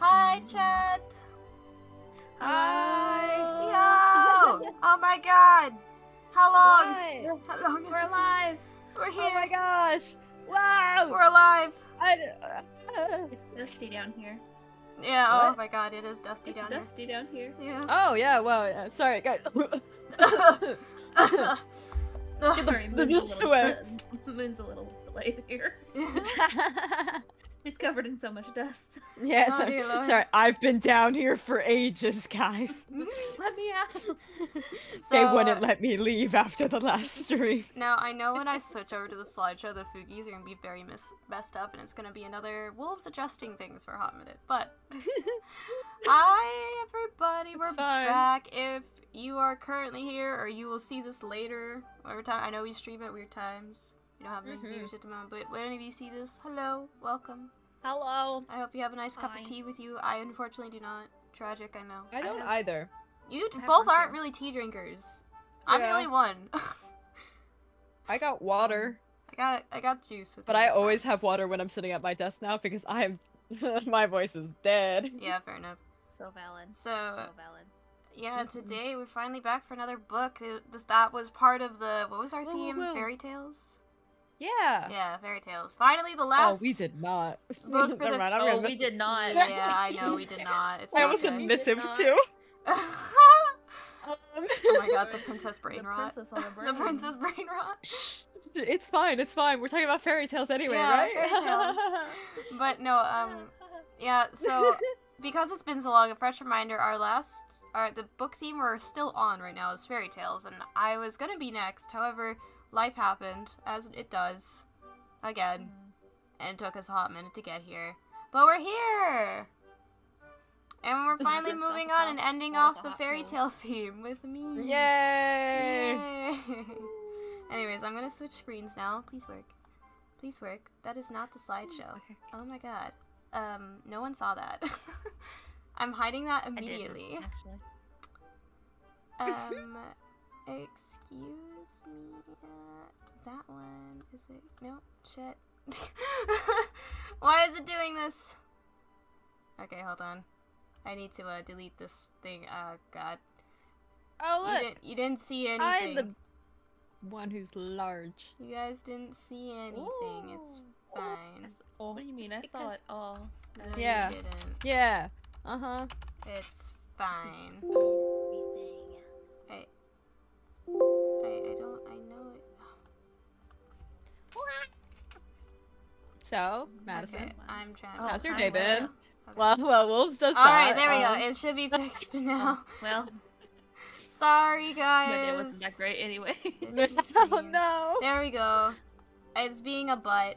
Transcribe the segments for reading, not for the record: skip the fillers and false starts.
Hi, chat. Hi. Yo! Oh my god. How long? What? How long is We're it? alive. We're here. Oh my gosh. Wow. We're alive. It's dusty down here. Yeah, oh What? my god, it is dusty It's down dusty down here. here. Yeah. Oh yeah. Well, sorry, guys. Sorry, the dust away. Moon's a little delayed here. He's covered in so much dust. Yeah, Oh, dear Lord. sorry, I've been down here for ages, guys. Let me out. They wouldn't let me leave after the last stream. Now, I know when I switch over to the slideshow, the Fugies are going to be very messed up, and it's going to be another wolves adjusting things for a hot minute, but... Hi, everybody, we're back. If you are currently here, or you will see this later, whatever time, I know we stream at weird times. We don't have any viewers at the moment, but when any of you see this, hello, welcome. Hello. I hope you have a nice cup of tea with you. I unfortunately do not. Tragic, I know. I don't either. You both aren't really tea drinkers. I'm the only one. I got water. I got juice with me But I this always time. have water when I'm sitting at my desk now because I'm my voice is dead. Yeah, fair enough. So valid. So valid. yeah, today we're finally back for another book. That was part of the, what was our theme? Fairy tales? Yeah. Yeah, fairy tales. Finally, the last. Oh, we did not. Book for Never the- mind, I'm Oh, gonna we miss did not. Yeah, I know we did not. It's I not almost good. miss him not. too. Oh my god, the princess brain The rot. princess on the brain. The princess brain rot. It's fine, it's fine. We're talking about fairy tales anyway, Yeah, right? fairy tales. But no, yeah, so because it's been so long, a fresh reminder, the book theme we're still on right now is fairy tales, and I was gonna be next, however, life happened, as it does, again, and it took us a hot minute to get here. But we're here! And we're finally moving on and ending off the fairy tale theme with me. Yay! Yay! Anyways, I'm gonna switch screens now. Please work. Please work. That is not the slideshow. Oh my god. No one saw that. I'm hiding that immediately. Excuse me. That one. Is it? No. Shit. Why is it doing this? Okay, hold on. I need to delete this thing. God. Oh look! You didn't see anything. I'm the one who's large. You guys didn't see anything. It's fine. What do you mean? I saw it all. No, Yeah. you didn't. Yeah. Uh-huh. It's fine. I know it. So, Madison, Okay, I'm trying. how's your I'm day been? okay. Well, Wolves does that. Alright, there we go. It should be fixed now. Well, Sorry, guys. my day wasn't that great anyway. Oh no! There we go. It's being a butt.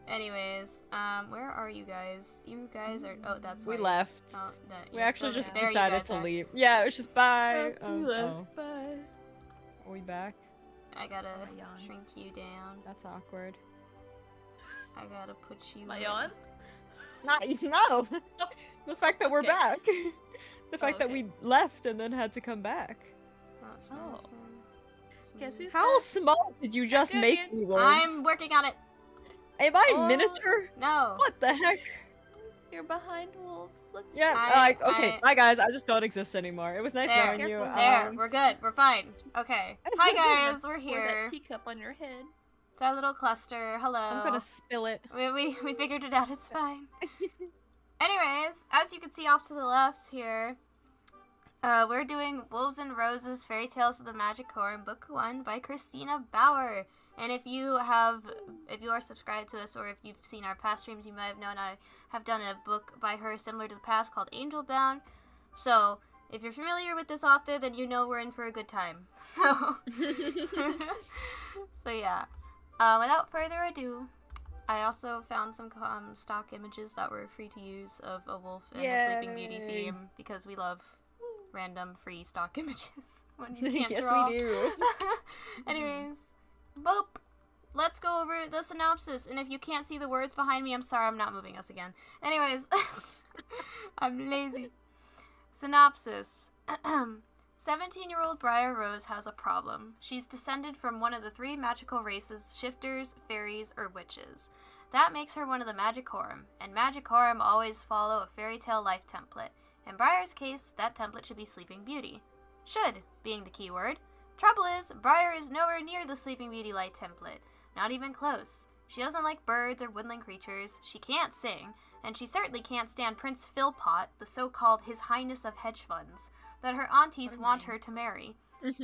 Anyways, where are you guys? You guys are. Oh, that's We right. left. Oh, We actually just there you decided guys to are. leave. Yeah, it was just bye. Bye. Are we back? I gotta yawns. shrink you down. That's awkward. I gotta put you. My yawns? No! The fact that we're Okay. back. The fact that okay. we left and then had to come back. Oh, it's Oh. Madison. It's Guess me. who's How back? small did you just Good, make man. me, Wolves? I'm working on it. Am I Oh. miniature? No. What the heck? You're behind wolves. Look. Yeah, okay, bye guys, I just don't exist anymore. It was nice There. knowing you. Careful. There, we're good. We're fine. Okay. Hi guys, we're Pour here. that teacup on your head. It's our little cluster. Hello. I'm gonna spill it. We figured it out. It's fine. Anyways, as you can see off to the left here, we're doing Wolves and Roses: Fairy Tales of the Magic Core, Book 1 by Christina Bauer. And if you are subscribed to us, or if you've seen our past streams, you might have known I have done a book by her similar to the past called Angel Bound. So, if you're familiar with this author, then you know we're in for a good time. So, so yeah. Without further ado, I also found some stock images that were free to use of a wolf and a Sleeping Beauty Yay. theme, because we love random free stock images when you can't Yes, draw. we do. Anyways, boop. Let's go over the synopsis. And if you can't see the words behind me, I'm sorry, I'm not moving us again. Anyways, I'm lazy. Synopsis. 17-year-old Briar Rose has a problem. She's descended from one of the three magical races: shifters, fairies, or witches. that makes her one of the Magicorum, and Magicorum always follow a fairy tale life template. In Briar's case, that template should be Sleeping Beauty. Should, being the key word. Trouble is, Briar is nowhere near the Sleeping Beauty light template. Not even close. She doesn't like birds or woodland creatures, she can't sing, and she certainly can't stand Prince Philpot, the so-called His Highness of Hedge Funds, that her aunties want her to marry.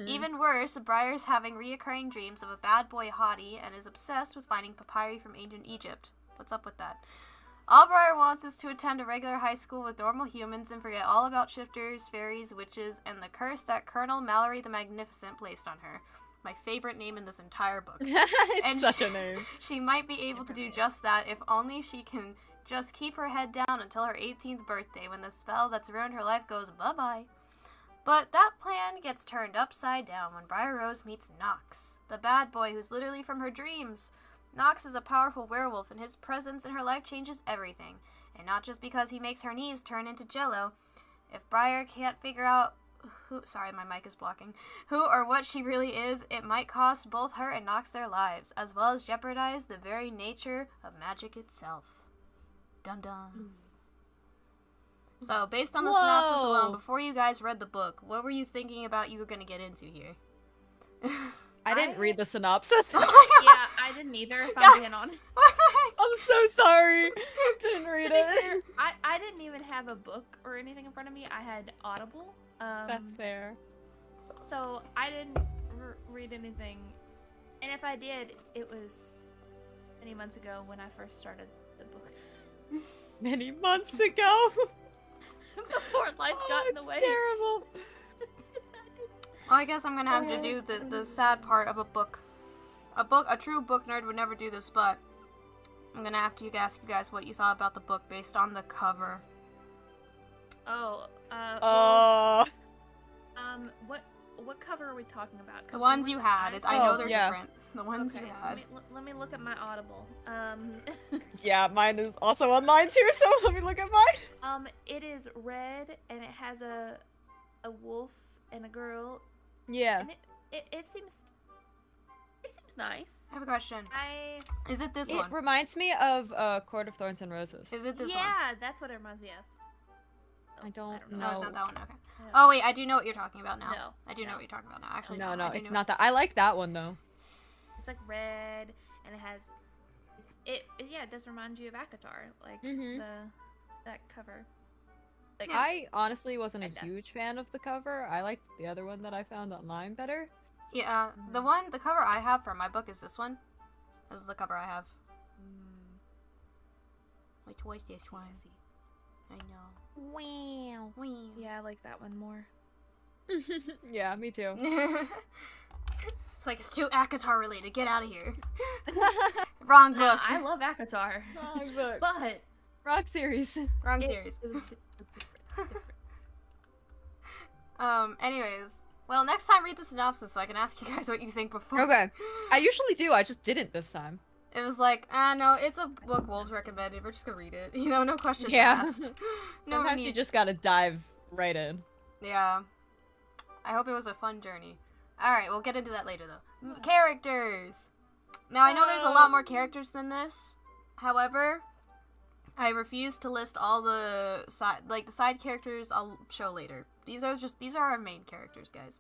Even worse, Briar's having reoccurring dreams of a bad boy hottie and is obsessed with finding papyri from ancient Egypt. What's up with that? All Briar wants is to attend a regular high school with normal humans and forget all about shifters, fairies, witches, and the curse that Colonel Mallory the Magnificent placed on her. My favorite name in this entire book. It's And such a name. She might be able to do just that if only she can just keep her head down until her 18th birthday when the spell that's ruined her life goes bye-bye. But that plan gets turned upside down when Briar Rose meets Nox, the bad boy who's literally from her dreams. Nox is a powerful werewolf, and his presence in her life changes everything, and not just because he makes her knees turn into jello. If Briar can't figure out who or what she really is, it might cost both her and Nox their lives, as well as jeopardize the very nature of magic itself. Dun dun. So, based on the synopsis alone, before you guys read the book, what were you thinking about you were going to get into here? I didn't read the synopsis. Yeah, I didn't either, if I'm being honest. I'm so sorry. Didn't read To be it. fair, I didn't even have a book or anything in front of me. I had Audible. That's fair. So I didn't read anything. And if I did, it was many months ago when I first started the book. Many months ago. Before life got in the way. Terrible. Well, I guess I'm gonna have to do the sad part of a book. A true book nerd would never do this, but I'm gonna have to ask you guys what you thought about the book based on the cover. What cover are we talking about? The ones you had. I know they're different. The ones you had. Let me look at my Audible. Yeah, mine is also online too, so let me look at mine. It is red, and it has a wolf and a girl. Yeah. And it seems nice. I have a question. Is it this It one? reminds me of Court of Thorns and Roses. Is it this one? Yeah, that's what it reminds me of. I don't know. No, it's not that one. Okay. No. Oh wait, I do know what you're talking about now. No. I do know what you're talking about now. Actually, No, I do it's know- not that. I like that one though. It's like red, and it has. It does remind you of Akatar, like that cover. Like, I honestly wasn't a Kinda. huge fan of the cover. I liked the other one that I found online better. Yeah, the cover I have for my book is this one. This is the cover I have. Wait, what's this one? I know. Wow. yeah, I like that one more. Yeah, me too. It's like, it's too ACOTAR related. Get out of here. Wrong book. I love Akatar, Wrong book. but Rock series. Wrong series. It was Anyways. Well, next time read the synopsis so I can ask you guys what you think before. Okay. I usually do. I just didn't this time. It was like, no, it's a book Wolves recommended. We're just gonna read it. You know, no questions Yeah. asked. No Sometimes need. you just gotta dive right in. Yeah. I hope it was a fun journey. Alright, we'll get into that later, though. Characters! Now, I know there's a lot more characters than this. However, I refuse to list all the side characters I'll show later. These are our main characters, guys.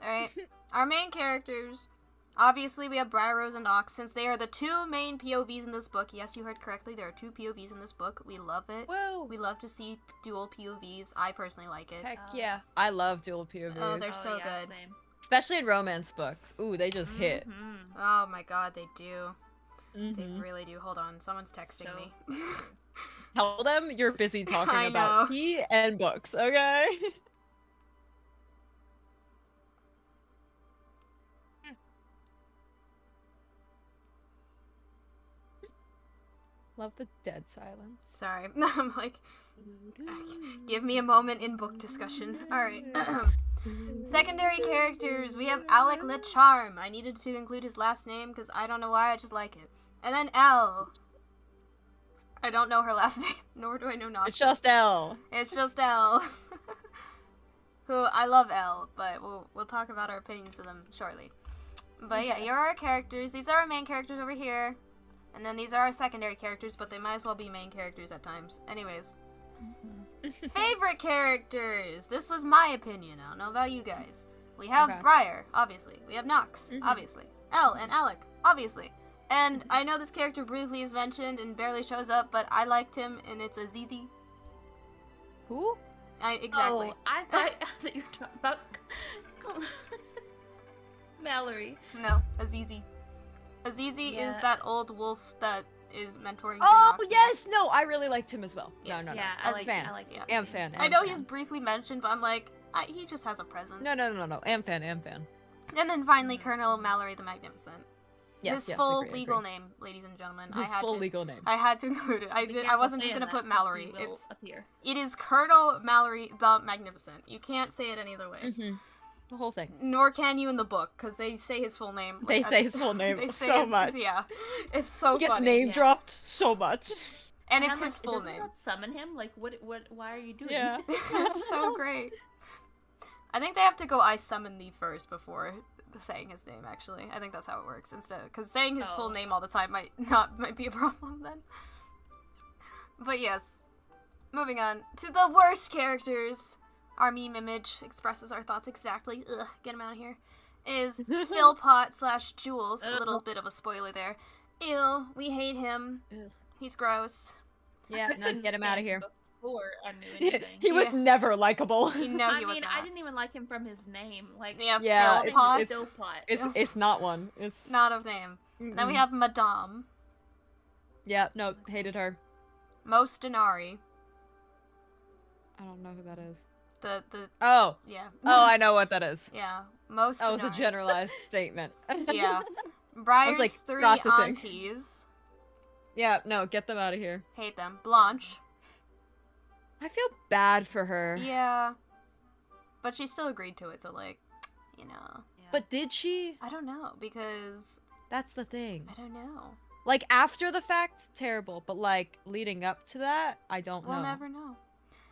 Alright? Our main characters, obviously we have Briar Rose and Nox, since they are the two main POVs in this book. Yes, you heard correctly, there are two POVs in this book. We love it. Whoa. We love to see dual POVs. I personally like it. Heck Oh, yeah. yes. I love dual POVs. Oh, they're so yeah, good. Same. Especially in romance books. Ooh, they just hit. Mhm. Oh my god, they do. They Mhm. really do. Hold on, someone's texting So- me. Tell them you're busy talking I about know. tea and books, okay? Love the dead silence. Sorry. I'm like, give me a moment in book discussion. Alright. Secondary characters. We have Alec LeCharme. I needed to include his last name because I don't know why, I just like it. And then Elle. I don't know her last name, nor do I know Nox. It's just Elle. It's just Elle. Who, I love Elle, but we'll talk about our opinions of them shortly. But yeah, here are our characters. These are our main characters over here. And then these are our secondary characters, but they might as well be main characters at times. Anyways. Favorite characters! This was my opinion. I don't know about you guys. We have Briar, obviously. We have Nox, obviously. Elle and Alec, obviously. And I know this character briefly is mentioned and barely shows up, but I liked him, and it's Azizi. Who? Exactly. Oh, I thought you were talking about Mallory. No, Azizi. Azizi is that old wolf that is mentoring Oh, Nox. yes! No, I really liked him as well. Yes. No. Yeah, As fan. I like Yeah. Am fan. I know he's briefly mentioned, but I'm like, he just has a presence. No. Am fan. And then finally, Colonel Mallory the Magnificent. Yes, His full agree. legal name, ladies and gentlemen. His full legal name. I had to include it. I wasn't just gonna put Mallory. Appear. It is Colonel Mallory the Magnificent. You can't say it any other way. The whole thing. Nor can you in the book, because they say his full name. They say his full name so much. Yeah, it's so He gets funny. name dropped so much. And it's I'm his full doesn't name. that summon him? Like, what? Why are you doing? Yeah. It's so great. I think they have to go, I summon thee first before saying his name, actually. I think that's how it works instead. Because saying his full name all the time might be a problem then. But yes. Moving on to the worst characters. Our meme image expresses our thoughts exactly. Ugh, get him out of here. Is Philpot / Jules. A little bit of a spoiler there. Ew, we hate him. Ugh. He's gross. Yeah, no, get him out of here. Before I knew anything. He was never likable. He was not. I didn't even like him from his name. Like, Yeah, Philpot. It's not one. It's Not a name. Then we have Madame. Yeah, no, hated her. Mostinari. I don't know who that is. The Oh. yeah. Oh, I know what that is. Yeah. Mostinari. That was a generalized statement. Yeah. Briar's like, 3 processing. aunties. Yeah, no, get them out of here. Hate them. Blanche. I feel bad for her. Yeah. But she still agreed to it, so like, you know. Yeah. But did she? I don't know, because That's the thing. I don't know. Like, after the fact, terrible. But, like, leading up to that, I don't know. We'll never know.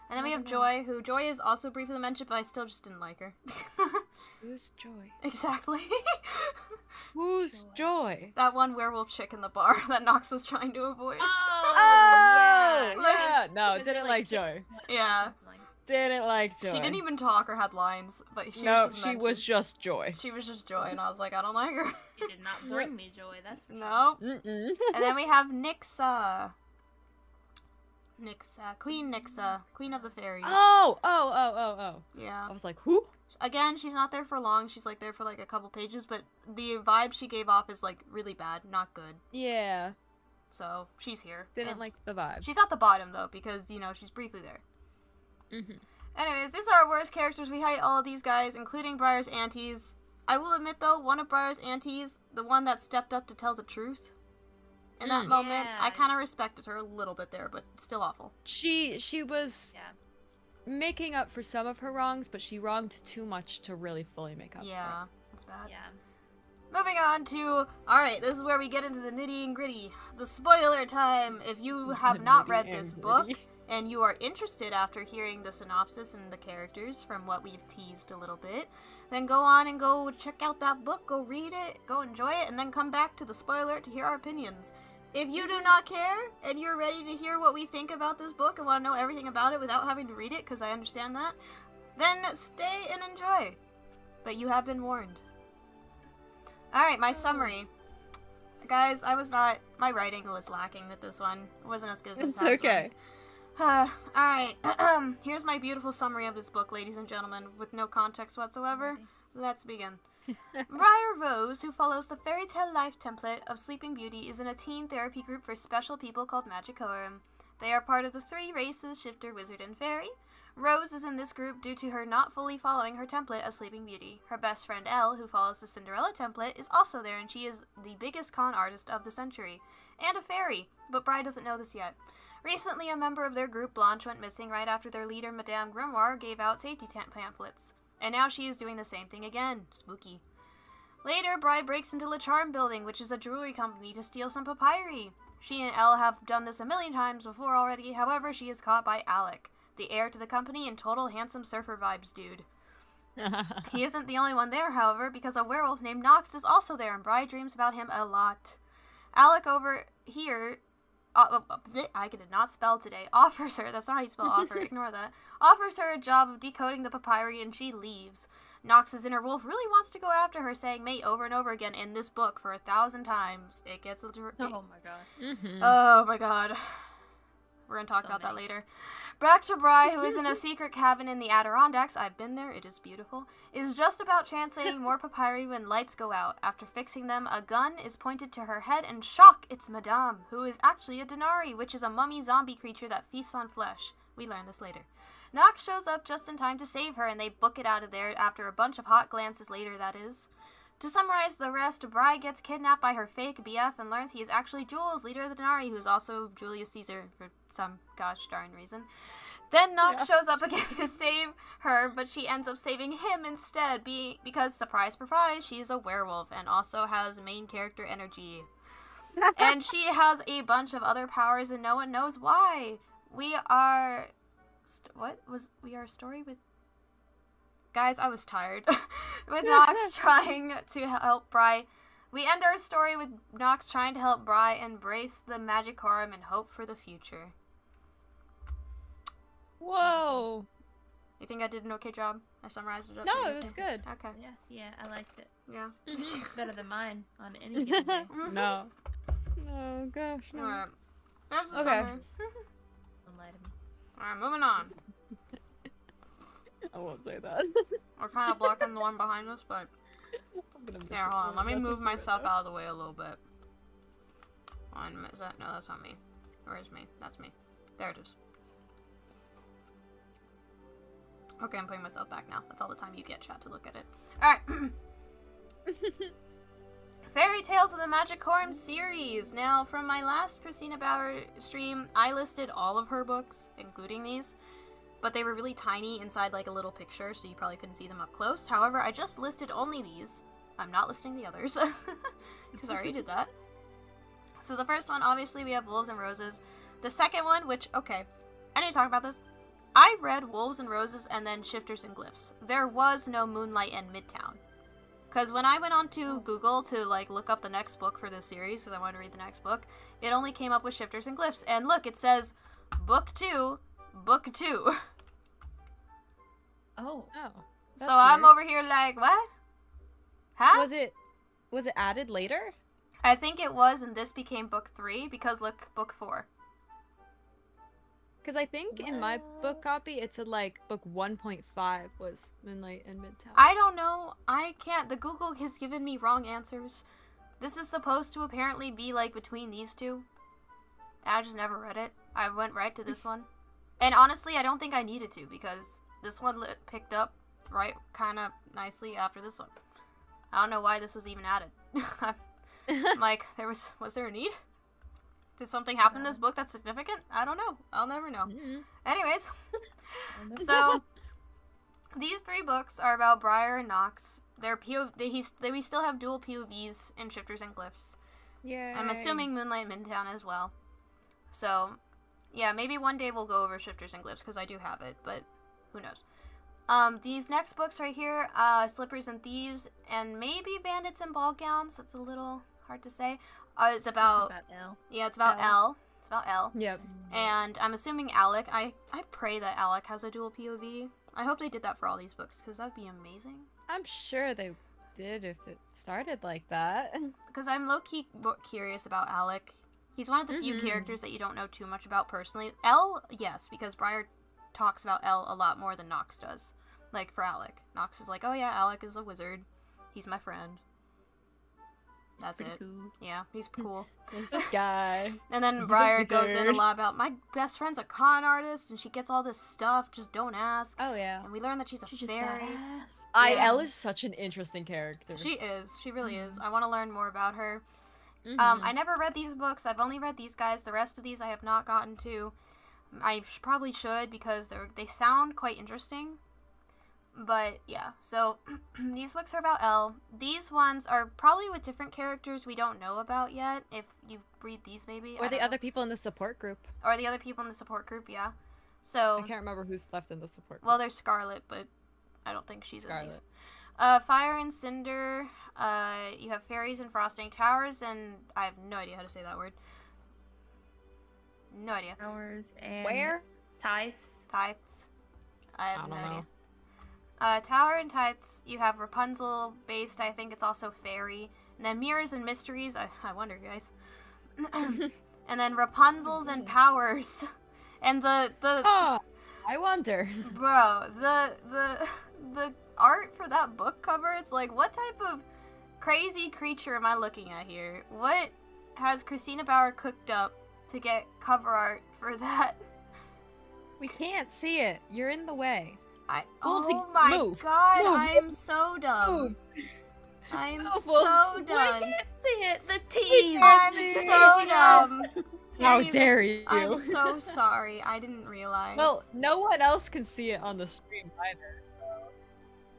And then we have Joy, who Joy is also briefly mentioned, but I still just didn't like her. Who's Joy? Exactly. Who's Joy? That one werewolf chick in the bar that Nox was trying to avoid. Oh, yeah. No, Because they, didn't like Joy. Yeah. Didn't like Joy. She didn't even talk or had lines, but she No, was just she was mentioned. just Joy. She was just Joy, and I was like, I don't like her. He did not bring me joy. That's for sure. No. Mm-mm. And then we have Nixa. Queen Nixa. Queen of the Fairies. Oh. Yeah. I was like, who? Again, she's not there for long. She's like there for like a couple pages, but the vibe she gave off is like really bad, not good. Yeah. So she's here. Didn't And like the vibe. She's at the bottom though, because you know she's briefly there. Mm-hmm. Anyways, these are our worst characters. We hate all of these guys, including Briar's aunties. I will admit though, one of Briar's aunties, the one that stepped up to tell the truth, in that moment, Yeah. I kind of respected her a little bit there, but still awful. She was Yeah. making up for some of her wrongs, but she wronged too much to really fully make up Yeah, it's bad. Yeah. Moving on to, alright, this is where we get into the nitty and gritty. The spoiler time! If you have not read this book, and you are interested after hearing the synopsis and the characters from what we've teased a little bit, then go on and go check out that book, go read it, go enjoy it, and then come back to the spoiler to hear our opinions. If you do not care, and you're ready to hear what we think about this book and want to know everything about it without having to read it, because I understand that, then stay and enjoy. But you have been warned. Alright, my summary. Guys, my writing was lacking with this one. It wasn't as good as the It's past okay. ones. Alright, here's my beautiful summary of this book, ladies and gentlemen, with no context whatsoever. Let's begin. Briar Rose, who follows the fairy tale life template of Sleeping Beauty, is in a teen therapy group for special people called Magicorum. They are part of the three races, Shifter, Wizard, and Fairy. Rose is in this group due to her not fully following her template as Sleeping Beauty. Her best friend Elle, who follows the Cinderella template, is also there, and she is the biggest con artist of the century. And a fairy, but Briar doesn't know this yet. Recently, a member of their group, Blanche, went missing right after their leader, Madame Grimoire, gave out safety pamphlets. And now she is doing the same thing again. Spooky. Later, Bride breaks into the Charm Building, which is a jewelry company, to steal some papyri. She and Elle have done this a million times before already, however, she is caught by Alec, the heir to the company and total handsome surfer vibes dude. He isn't the only one there, however, because a werewolf named Nox is also there, and Bride dreams about him a lot. Alec over here, I did not spell today, offers her, that's not how you spell offer, ignore that, offers her a job of decoding the papyri and she leaves. Nox's inner wolf really wants to go after her, saying mate over and over again in this book for 1,000 times. It gets... Oh my god. Oh my god. We're gonna talk about that later. Back to Bry, who is in a secret cabin in the Adirondacks. I've been there, it is beautiful. Is just about translating more papyri when lights go out. After fixing them, a gun is pointed to her head, and shock, it's Madame, who is actually a Denari, which is a mummy zombie creature that feasts on flesh. We learn this later. Nox shows up just in time to save her, and they book it out of there after a bunch of hot glances later, that is. To summarize the rest, Bry gets kidnapped by her fake BF and learns he is actually Jules, leader of the Denari, who is also Julius Caesar for some gosh darn reason. Then Nox shows up again to save her, but she ends up saving him instead, because, surprise, surprise, she is a werewolf and also has main character energy. And she has a bunch of other powers and no one knows why. We are... We are a story with... Guys, I was tired. With Nox trying to help Bry. We end our story with Nox trying to help Bry embrace the Magicorum and hope for the future. Whoa. You think I did an okay job? I summarized it up. No, it was good. Okay. Yeah, I liked it. Yeah. Better than mine on any given day. No. Oh gosh. No. Alright. That's the Okay. summary. Don't lie to me. Alright, moving on. I won't say that. We're kind of blocking the one behind us, but... I'm gonna miss Here, it. hold on. Let me That's move just myself right out of the way a little bit. Is that... No, that's not me. Where is me? That's me. There it is. Okay, I'm putting myself back now. That's all the time you get, chat, to look at it. Alright. Fairy Tales of the Magicorum series. Now, from my last Christina Bauer stream, I listed all of her books, including these. But they were really tiny inside like a little picture, so you probably couldn't see them up close. However, I just listed only these. I'm not listing the others, because I already did that. So the first one, obviously, we have Wolves and Roses. The second one, which, okay, I need to talk about this. I read Wolves and Roses and then Shifters and Glyphs. There was no Moonlight and Midtown. Because when I went onto Google to, like, look up the next book for this series, because I wanted to read the next book, it only came up with Shifters and Glyphs. And look, it says, Book 2, Book 2. Oh. So I'm over here like, what? Huh? Was it added later? I think it was, and this became book 3, because look, book 4. Because I think in my book copy it said like book 1.5 was Moonlight and Midtown. I don't know. I can't. The Google has given me wrong answers. This is supposed to apparently be like between these two. I just never read it. I went right to this one. And honestly, I don't think I needed to, because this one picked up right kind of nicely after this one. I don't know why this was even added. I'm like, was there a need? Did something happen in this book that's significant? I don't know. I'll never know. Anyways, so these 3 books are about Briar and Nox. We still have dual POVs in Shifters and Glyphs. Yeah. I'm assuming Moonlight Midtown as well. So, yeah, maybe one day we'll go over Shifters and Glyphs, because I do have it, but who knows. These next books right here, Slippers and Thieves, and maybe Bandits and Ball Gowns. It's a little hard to say. It's about Elle. Yeah, it's about Elle. It's about Elle. Yep. And I'm assuming Alec. I pray that Alec has a dual POV. I hope they did that for all these books, because that'd be amazing. I'm sure they did if it started like that. Because I'm low-key curious about Alec. He's one of the few characters that you don't know too much about personally. Elle, yes, because Briar talks about Elle a lot more than Nox does. Like, for Alec. Nox is like, oh yeah, Alec is a wizard. He's my friend. That's it. Cool. Yeah, he's cool. There's this guy. And then Briar goes in a lot about, my best friend's a con artist, and she gets all this stuff, just don't ask. Oh yeah. And we learn that she's a fairy. Elle is such an interesting character. She is. She really is. I want to learn more about her. Mhm. I never read these books. I've only read these guys. The rest of these I have not gotten to. I probably should, because they sound quite interesting. But yeah, so these books are about Elle. These ones are probably with different characters we don't know about yet. If you read these, maybe. Or the other people in the support group. Or the other people in the support group, yeah. So I can't remember who's left in the support group. well, there's Scarlet, but I don't think she's in these. Fire and Cinder. You have Fairies and Frosting. Towers and... I have no idea how to say that word. No idea. Hours and Where? tithes. Tithes. I have no don't know. idea. Tower and Tithes. You have Rapunzel based. I think it's also Fairy. And then Mirrors and Mysteries. I wonder, guys. And then Rapunzel's and Powers. And the Oh, I wonder. bro, the art for that book cover, it's like, what type of crazy creature am I looking at here? What has Christina Bauer cooked up to get cover art for that? We can't see it. You're in the way. Oh Goldie, my move. god, Move. I am so dumb. Move. I am Move. so I done. can't see it. The T's. I'm see so it. dumb. How Here you- dare you? I'm so sorry. I didn't realize. Well, no one else can see it on the stream either. So.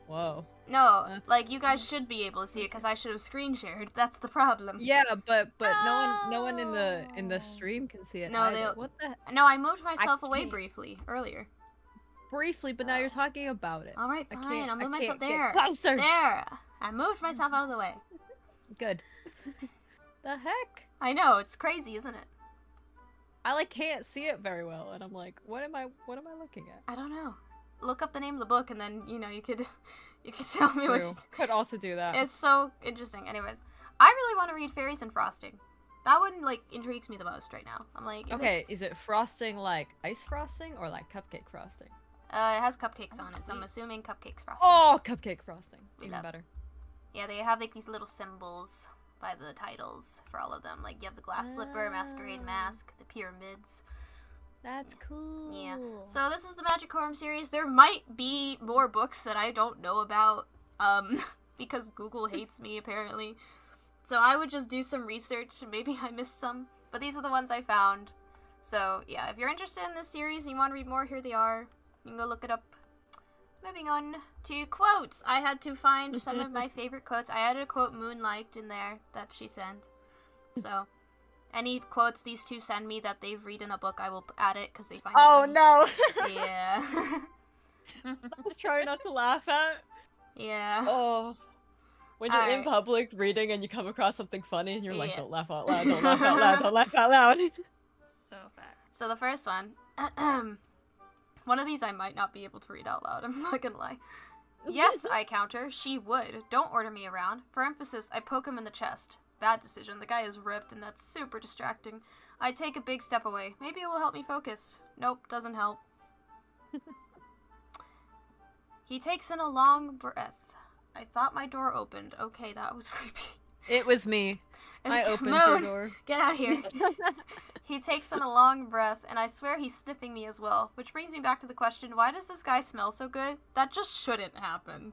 Whoa. no, that's- like you guys should be able to see it because I should have screen shared. That's the problem. Yeah, but no one in the Oh. stream can see it. No, either. they'll- What the No, I moved myself away can't. briefly earlier. briefly, but now you're talking about it. All right, I fine. can't. I'll move I myself can't get there. closer. There. I moved myself out of the way. Good. The heck? I know it's crazy, isn't it? I like can't see it very well, and I'm like, what am I looking at? I don't know. Look up the name of the book, and then you could tell me what. True. Could also do that. It's so interesting. Anyways, I really want to read Fairies and Frosting. That one like intrigues me the most right now. I'm like, Okay, is it frosting like ice frosting or like cupcake frosting? It has cupcakes Oh, on it, so I'm sweets. assuming cupcakes frosting. Oh, cupcake frosting. We Even love better. Yeah, they have like these little symbols by the titles for all of them. Like you have the glass slipper, masquerade Oh. mask, the pyramids. That's cool. Yeah. So this is the Magicorum series. There might be more books that I don't know about, because Google hates me apparently. So I would just do some research. Maybe I missed some, but these are the ones I found. So yeah, if you're interested in this series and you want to read more, here they are. You can go look it up. Moving on to quotes. I had to find some of my favorite quotes. I added a quote Moonlight in there that she sent. So any quotes these two send me that they've read in a book, I will add it because they find it Oh funny. no! Yeah. I was trying not to laugh at. Yeah. Oh. When you're in Alright. public reading and you come across something funny and you're like, Yeah. don't laugh out loud, don't laugh out loud, don't laugh out loud. So fat. So the first one, one of these I might not be able to read out loud, I'm not gonna lie. Yes, I counter, she would. Don't order me around. For emphasis, I poke him in the chest. Bad decision, the guy is ripped and that's super distracting. I take a big step away. Maybe it will help me focus. Nope, doesn't help. He takes in a long breath. I thought my door opened. Okay, that was creepy. It was me. I opened your Moon, door. Get out of here. He takes in a long breath, and I swear he's sniffing me as well. Which brings me back to the question, why does this guy smell so good? That just shouldn't happen.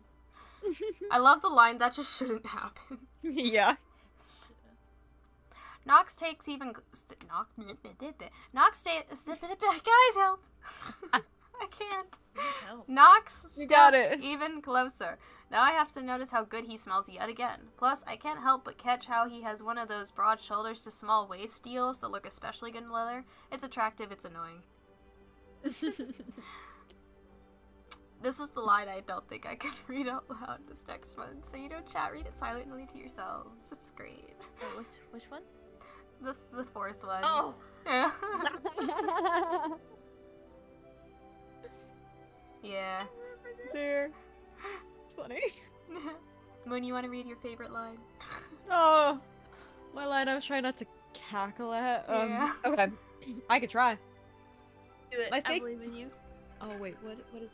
I love the line, that just shouldn't happen. Yeah. Nox takes even... Nox guys, help! I can't. Help. Nox You got steps it. even closer. Now I have to notice how good he smells yet again. Plus, I can't help but catch how he has one of those broad shoulders to small waist deals that look especially good in leather. It's attractive, it's annoying. This is the line I don't think I can read out loud, this next one. So you know, chat, read it silently to yourselves. It's great. Oh, which one? The fourth one. Oh. Yeah. Yeah. There. It's funny. Moon, you want to read your favorite line? Oh. My line I was trying not to cackle at. Yeah. Okay. I could try. Do it. My I fake- believe in you. Oh wait, what is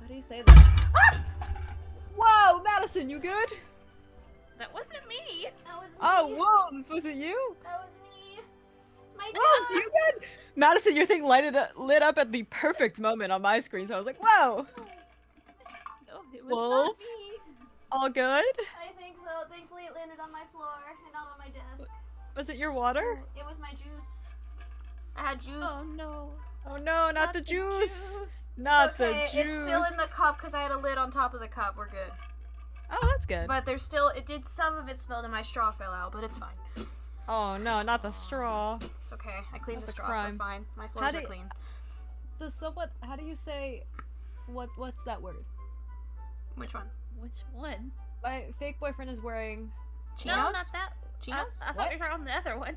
how do you say that? Whoa, Madison, you good? That wasn't me. That was me. Oh, whoa, was it you? That was me. My Whoa, you good? Madison, your thing lit up at the perfect moment on my screen, so I was like, whoa, No, it was Wolves? not me. all good? I think so. Thankfully, it landed on my floor and not on my desk. Was it your water? It was my juice. I had juice. Oh no. Oh no, not the juice. It's Not okay. the juice. It's still in the cup because I had a lid on top of the cup. We're good. Oh, that's good. But there's still. It did. Some of it spilled and my straw fell out, but it's fine. Oh no, not the straw. It's okay. I cleaned the That's a straw. crime. We're fine. My How floors do are you- clean. How do you say what's that word? Which one? Which one? My fake boyfriend is wearing. Chinos? No, not that. Chinos? I thought What? you were talking about the other one.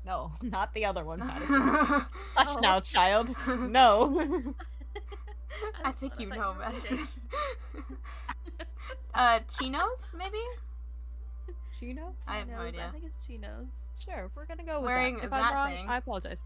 No, not the other one, Madison. I Hush Oh. now, child. No. think That's you what I know, thought you were Madison. saying. Chinos, maybe? Chinos? I have no Chinos, idea. I think it's chinos. Sure, we're gonna go with Wearing that. If that I'm wrong, thing. I apologize.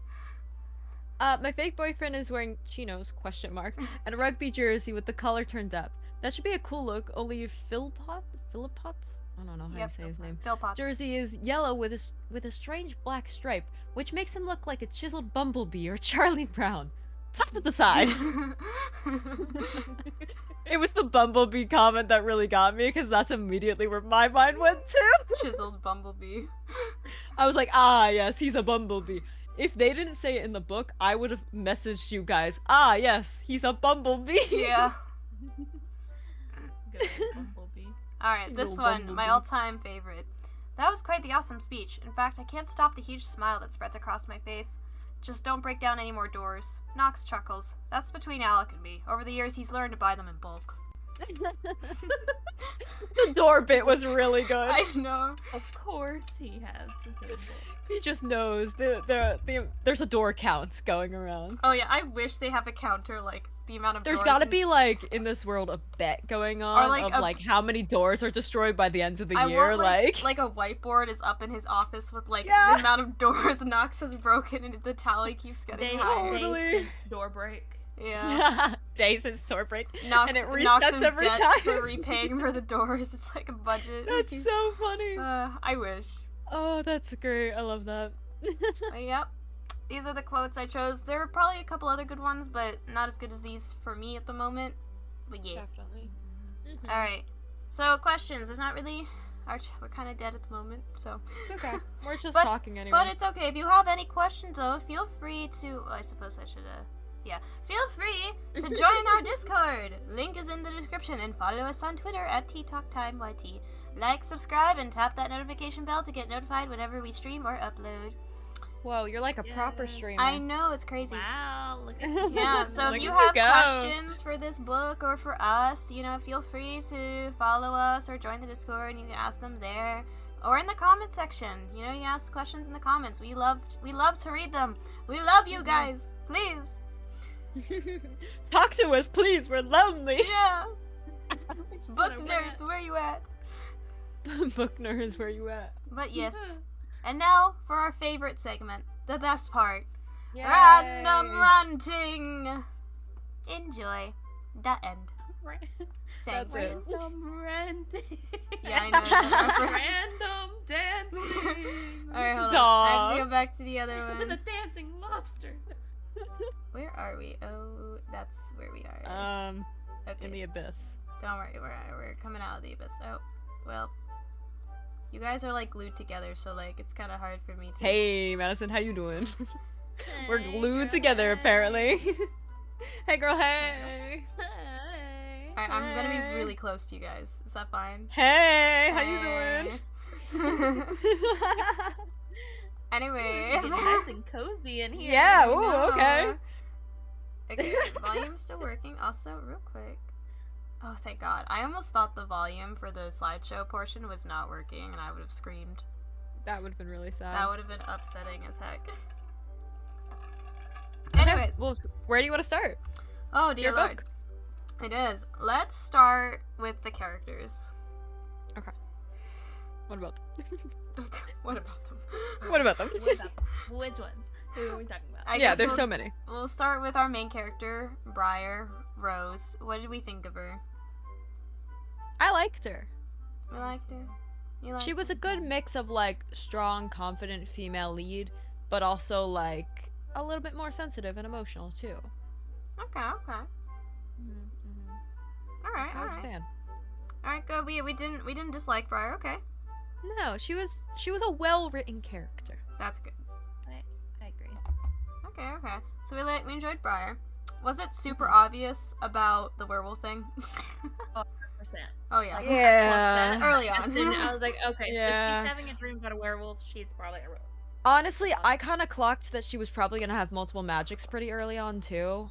My fake boyfriend is wearing chinos, question mark, and a rugby jersey with the collar turned up. That should be a cool look, only Philpott? I don't know how Yep. you say his name. Phil Potts. Jersey is yellow with a strange black stripe, which makes him look like a chiseled bumblebee or Charlie Brown. Tough to decide. It was the bumblebee comment that really got me, because that's immediately where my mind went to. Chiseled bumblebee. I was like, ah, yes, he's a bumblebee. If they didn't say it in the book, I would have messaged you guys. Ah, yes, he's a bumblebee. Yeah. Good old bumblebee. Alright, this Little one, my bumblebee. all-time favorite. That was quite the awesome speech. In fact, I can't stop the huge smile that spreads across my face. Just don't break down any more doors. Knox chuckles. That's between Alec and me. Over the years, he's learned to buy them in bulk. The door bit was really good. I know. Of course he has the thimble. He just knows there's a door count going around. Oh yeah, I wish they have a counter, like, the amount of There's doors gotta in- be, like, in this world, a bet going on like, of, a- like, how many doors are destroyed by the end of the I year, want, like a whiteboard is up in his office with, like, Yeah. the amount of doors Knox has broken and the tally keeps getting higher. Totally. Day since door break. Yeah. Days since store break. Knox, and it Knox's resets every debt time. for repaying for the doors. It's like a budget. That's so funny. I wish. Oh, that's great. I love that. But yep. These are the quotes I chose. There are probably a couple other good ones, but not as good as these for me at the moment. But yeah. Definitely. Alright. So, questions. There's not really... We're kind of dead at the moment, so... Okay. We're just But- talking anyway. But it's okay. If you have any questions, though, feel free to... I suppose I should, yeah. Feel free to join our Discord. Link is in the description, and follow us on Twitter at TTalkTimeYT. Like, subscribe, and tap that notification bell to get notified whenever we stream or upload. Whoa, you're like a proper Yes. streamer. I know, it's crazy. Wow, look at you. Yeah, so Look if you at you have go. questions for this book or for us, you know, feel free to follow us or join the Discord, and you can ask them there. Or in the comment section. You know, you ask questions in the comments. We love to read them. We love you guys. Please. Talk to us, please. We're lonely. Yeah. It's Book so nerds, where you at? Book nerds, where you at? But yes. And now for our favorite segment, the best part. Yay. Random ranting. Enjoy. The end. Right. Thank That's you. it. Random ranting. Yeah, I know. Random dancing. Alright, hold on. I Stop. have to go back to the other Listen to one. the dancing lobster. Where are we? Oh, that's where we are. Okay. In the abyss. Don't worry, we're coming out of the abyss. Oh, well. You guys are like glued together, so like it's kind of hard for me to. Hey, Madison, how you doing? We're Hey, glued girl, together, hey. apparently. Hey, girl, hey. Hey. Alright, I'm gonna be really close to you guys. Is that fine? Hey, how you doing? Anyways. It's nice and cozy in here. Yeah, I ooh, know. okay. Okay, volume's still working. Also, real quick. Oh, thank God. I almost thought the volume for the slideshow portion was not working, and I would have screamed. That would have been really sad. That would have been upsetting as heck. Okay, Anyways. well, where do you want to start? Oh, dear Your Lord. book. It is. Let's start with the characters. What about them? What about them? What about them? What about them? Which ones? Who are we talking about? I Yeah, guess there's we'll, so many. We'll start with our main character, Briar Rose. What did we think of her? I liked her. You liked her? You liked She was her? a good mix of, like, strong, confident female lead, but also, like, a little bit more sensitive and emotional, too. Okay, okay. Alright, I was a alright. fan. Alright, good. We didn't dislike Briar, okay. No, she was a well-written character. That's good. I agree. Okay, okay. So we enjoyed Briar. Was it super obvious about the werewolf thing? 100%. Oh yeah. Like, Yeah. Early As on. soon- I was like, okay, so Yeah. if she's having a dream about a werewolf, she's probably a werewolf. Honestly, I kind of clocked that she was probably gonna have multiple magics pretty early on, too.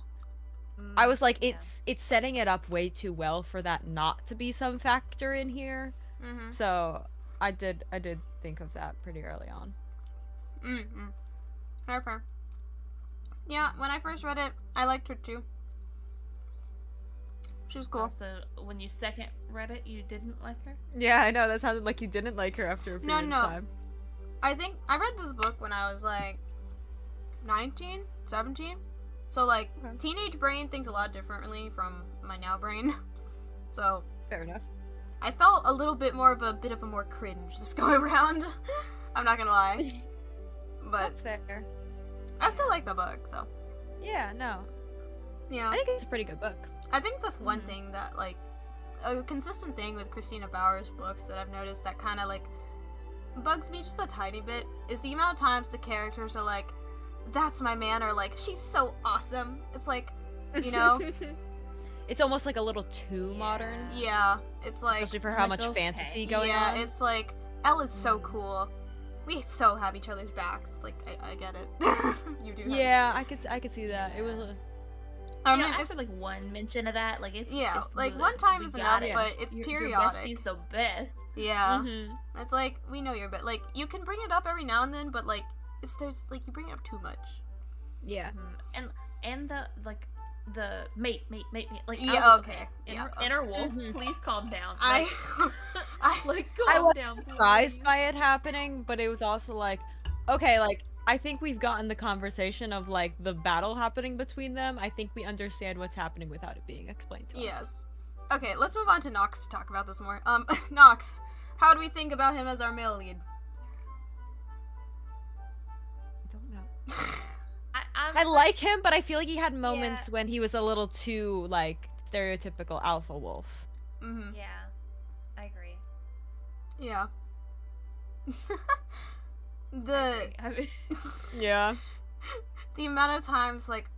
I was like, Yeah. it's setting it up way too well for that not to be some factor in here. Mm-hmm. So I did think of that pretty early on. Mm-hmm. Fair. Yeah, when I first read it, I liked her too. She was cool. Also, when you second read it, you didn't like her? Yeah, I know, that sounded like you didn't like her after a period of time. I think I read this book when I was like 19, 17. So like teenage brain thinks a lot differently from my now brain. So Fair enough. I felt a little bit more of a more cringe this go around. I'm not gonna lie. But That's fair. I still like the book, so Yeah, no. yeah. I think it's a pretty good book. I think that's one thing that, like, a consistent thing with Christina Bauer's books that I've noticed that kind of, like, bugs me just a tiny bit is the amount of times the characters are like, that's my man, or like, she's so awesome. It's like, you know? It's almost like a little too modern. Yeah, it's like... Especially for how much okay. fantasy going yeah, on. it's like, Elle is so cool. We so have each other's backs. It's like, I get it. You do have Yeah, I could see that. It was a... I You know, mean, after like one mention of that, like it's yeah, it's like good. one time We is got enough, it. but it's Your periodic. bestie's the best. Yeah. Mhm. It's like, we know you're like, you can bring it up every now and then, but like, there's like, you bring it up too much. Yeah. And the like the mate like Yeah, I was like, okay. Inner, Yeah, inner wolf, Mhm. please calm down. I Like I calm was down. surprised please. by it happening, but it was also like, okay, like, I think we've gotten the conversation of, like, the battle happening between them. I think we understand what's happening without it being explained to us. yes. Okay, let's move on to Nox to talk about this more. Nox, how do we think about him as our male lead? I don't know. I'm, I like him, but I feel like he had moments Yeah. when he was a little too, like, stereotypical alpha wolf. Mm-hmm. yeah, I agree. Yeah. I mean, Yeah. The amount of times, like,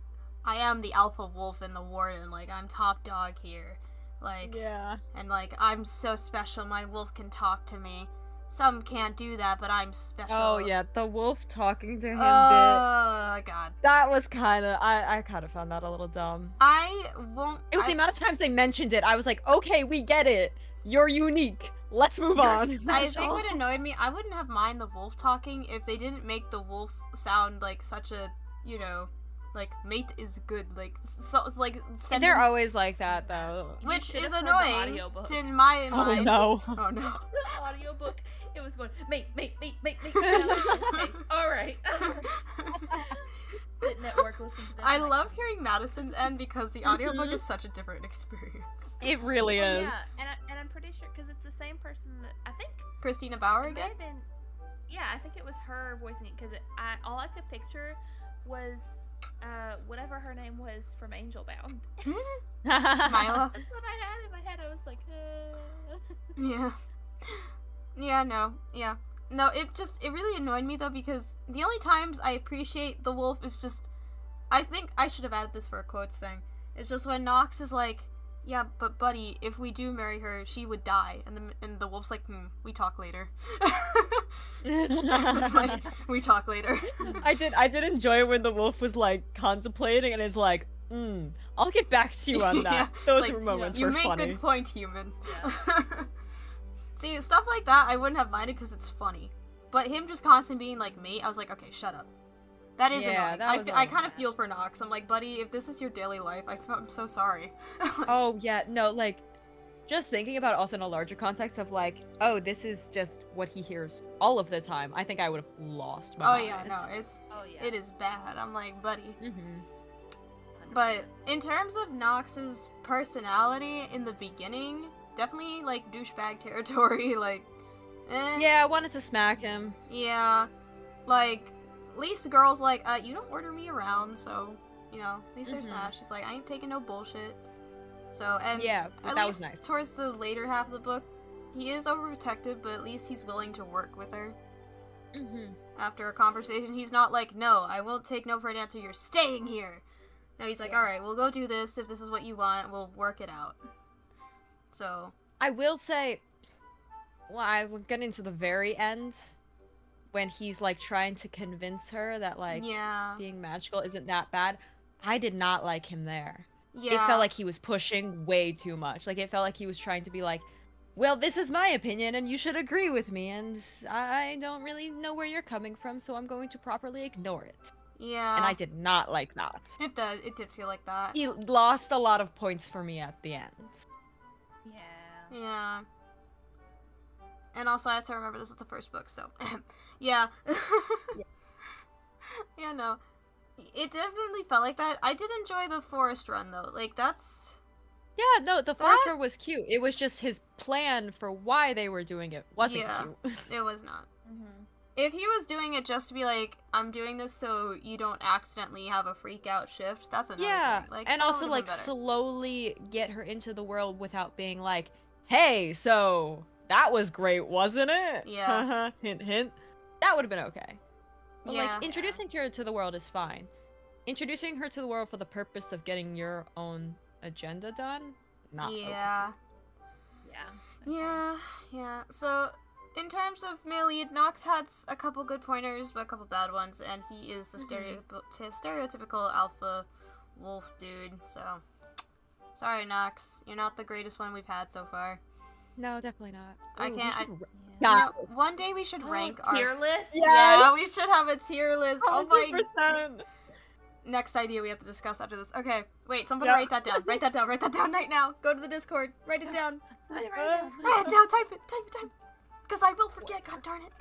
I am the alpha wolf in the warden, like, I'm top dog here. Like, Yeah. and like, I'm so special, my wolf can talk to me. Some can't do that, but I'm special. Oh, yeah, the wolf talking to him bit. Oh, God. That was kinda, I kinda found that a little dumb. I won't... It was the amount of times they mentioned it, I was like, okay, we get it. You're unique. Let's move on. I think what annoyed me, I wouldn't have mind the wolf talking if they didn't make the wolf sound like such a, you know, like, mate is good, like, so it's like... They're always like that, though. Which should've is heard the annoying audiobook. to my Oh, mind. no. Oh, no. the audiobook, it was going mate. And I was like, okay, all right. Didn't network listen to that. I I'm like, love hearing Madison's end because the audiobook is such a different experience. It really oh, is. yeah, and I'm pretty sure because it's the same person that I think Christina Bauer it may again? have been. Yeah, I think it was her voicing it because all I could picture was whatever her name was from Angel Bound. Mila? That's what I had in my head. I was like, Yeah. Yeah, no. Yeah. No, it really annoyed me though because the only times I appreciate the wolf is just, I think I should have added this for a quotes thing. It's just when Nox is like, yeah, but buddy, if we do marry her, she would die. And the wolf's like, we talk later. It's like, we talk later. I did enjoy when the wolf was like contemplating and is like, I'll get back to you on that. Yeah, Those it's were like, moments you were make funny. good point, human. See, stuff like that I wouldn't have minded because it's funny. But him just constantly being like me, I was like, okay, shut up. That is Yeah, annoying. that was I kind annoying. of feel for Nox. I'm like, buddy, if this is your daily life, I'm so sorry. Oh yeah, no, like just thinking about it also in a larger context of like, oh, this is just what he hears all of the time. I think I would have lost my Oh mind. yeah, no, oh yeah. it is bad. I'm like, buddy. Mm-hmm. But in terms of Nox's personality in the beginning, definitely like douchebag territory. Like, Yeah, I wanted to smack him. yeah, like at least the girl's like, you don't order me around, so you know, at least there's that. She's like, I ain't taking no bullshit. So and Yeah, at that least was nice. towards the later half of the book, he is overprotective, but at least he's willing to work with her. Mm-hmm. After a conversation, he's not like, no, I won't take no for an answer, you're staying here. No, he's like, alright, we'll go do this, if this is what you want, we'll work it out. So, I will say, well, I will get into the very end when he's like trying to convince her that like yeah. being magical isn't that bad. I did not like him there. Yeah. it felt like he was pushing way too much. Like, it felt like he was trying to be like, well, this is my opinion, and you should agree with me, and I don't really know where you're coming from, so I'm going to properly ignore it. Yeah. And I did not like that. It does. It did feel like that. He lost a lot of points for me at the end. Yeah. Yeah. And also, I have to remember this is the first book, so yeah. Yeah, no. It definitely felt like that. I did enjoy the forest run though. Like that's. Yeah, no, the first That- one was cute. It was just his plan for why they were doing it wasn't Yeah. cute. It was not. Mm-hmm. If he was doing it just to be like, I'm doing this so you don't accidentally have a freak out shift, that's another Yeah, thing. Like, and that also would've like been better. slowly get her into the world without being like, hey, so that was great, wasn't it? Yeah. Hint, hint. That would have been okay. But Yeah. like introducing her to the world is fine. Introducing her to the world for the purpose of getting your own agenda done, not okay. Yeah. Yeah. Yeah. Yeah. So, in terms of male lead, Nox had a couple good pointers, but a couple bad ones, and he is the stereotypical alpha wolf dude. So, sorry, Nox, you're not the greatest one we've had so far. No, definitely not. I Ooh, we can't- should I- ra- You Yeah. know, one day we should rank our. tier list. Yeah, we should have a tier list. Oh my. 100%. Next idea we have to discuss after this. Okay, wait, somebody Yeah. write that down. Write that down. Write that down right now. Go to the Discord. Write it down. Somebody write it down. Write it down. Type it. Because I will forget. God darn it.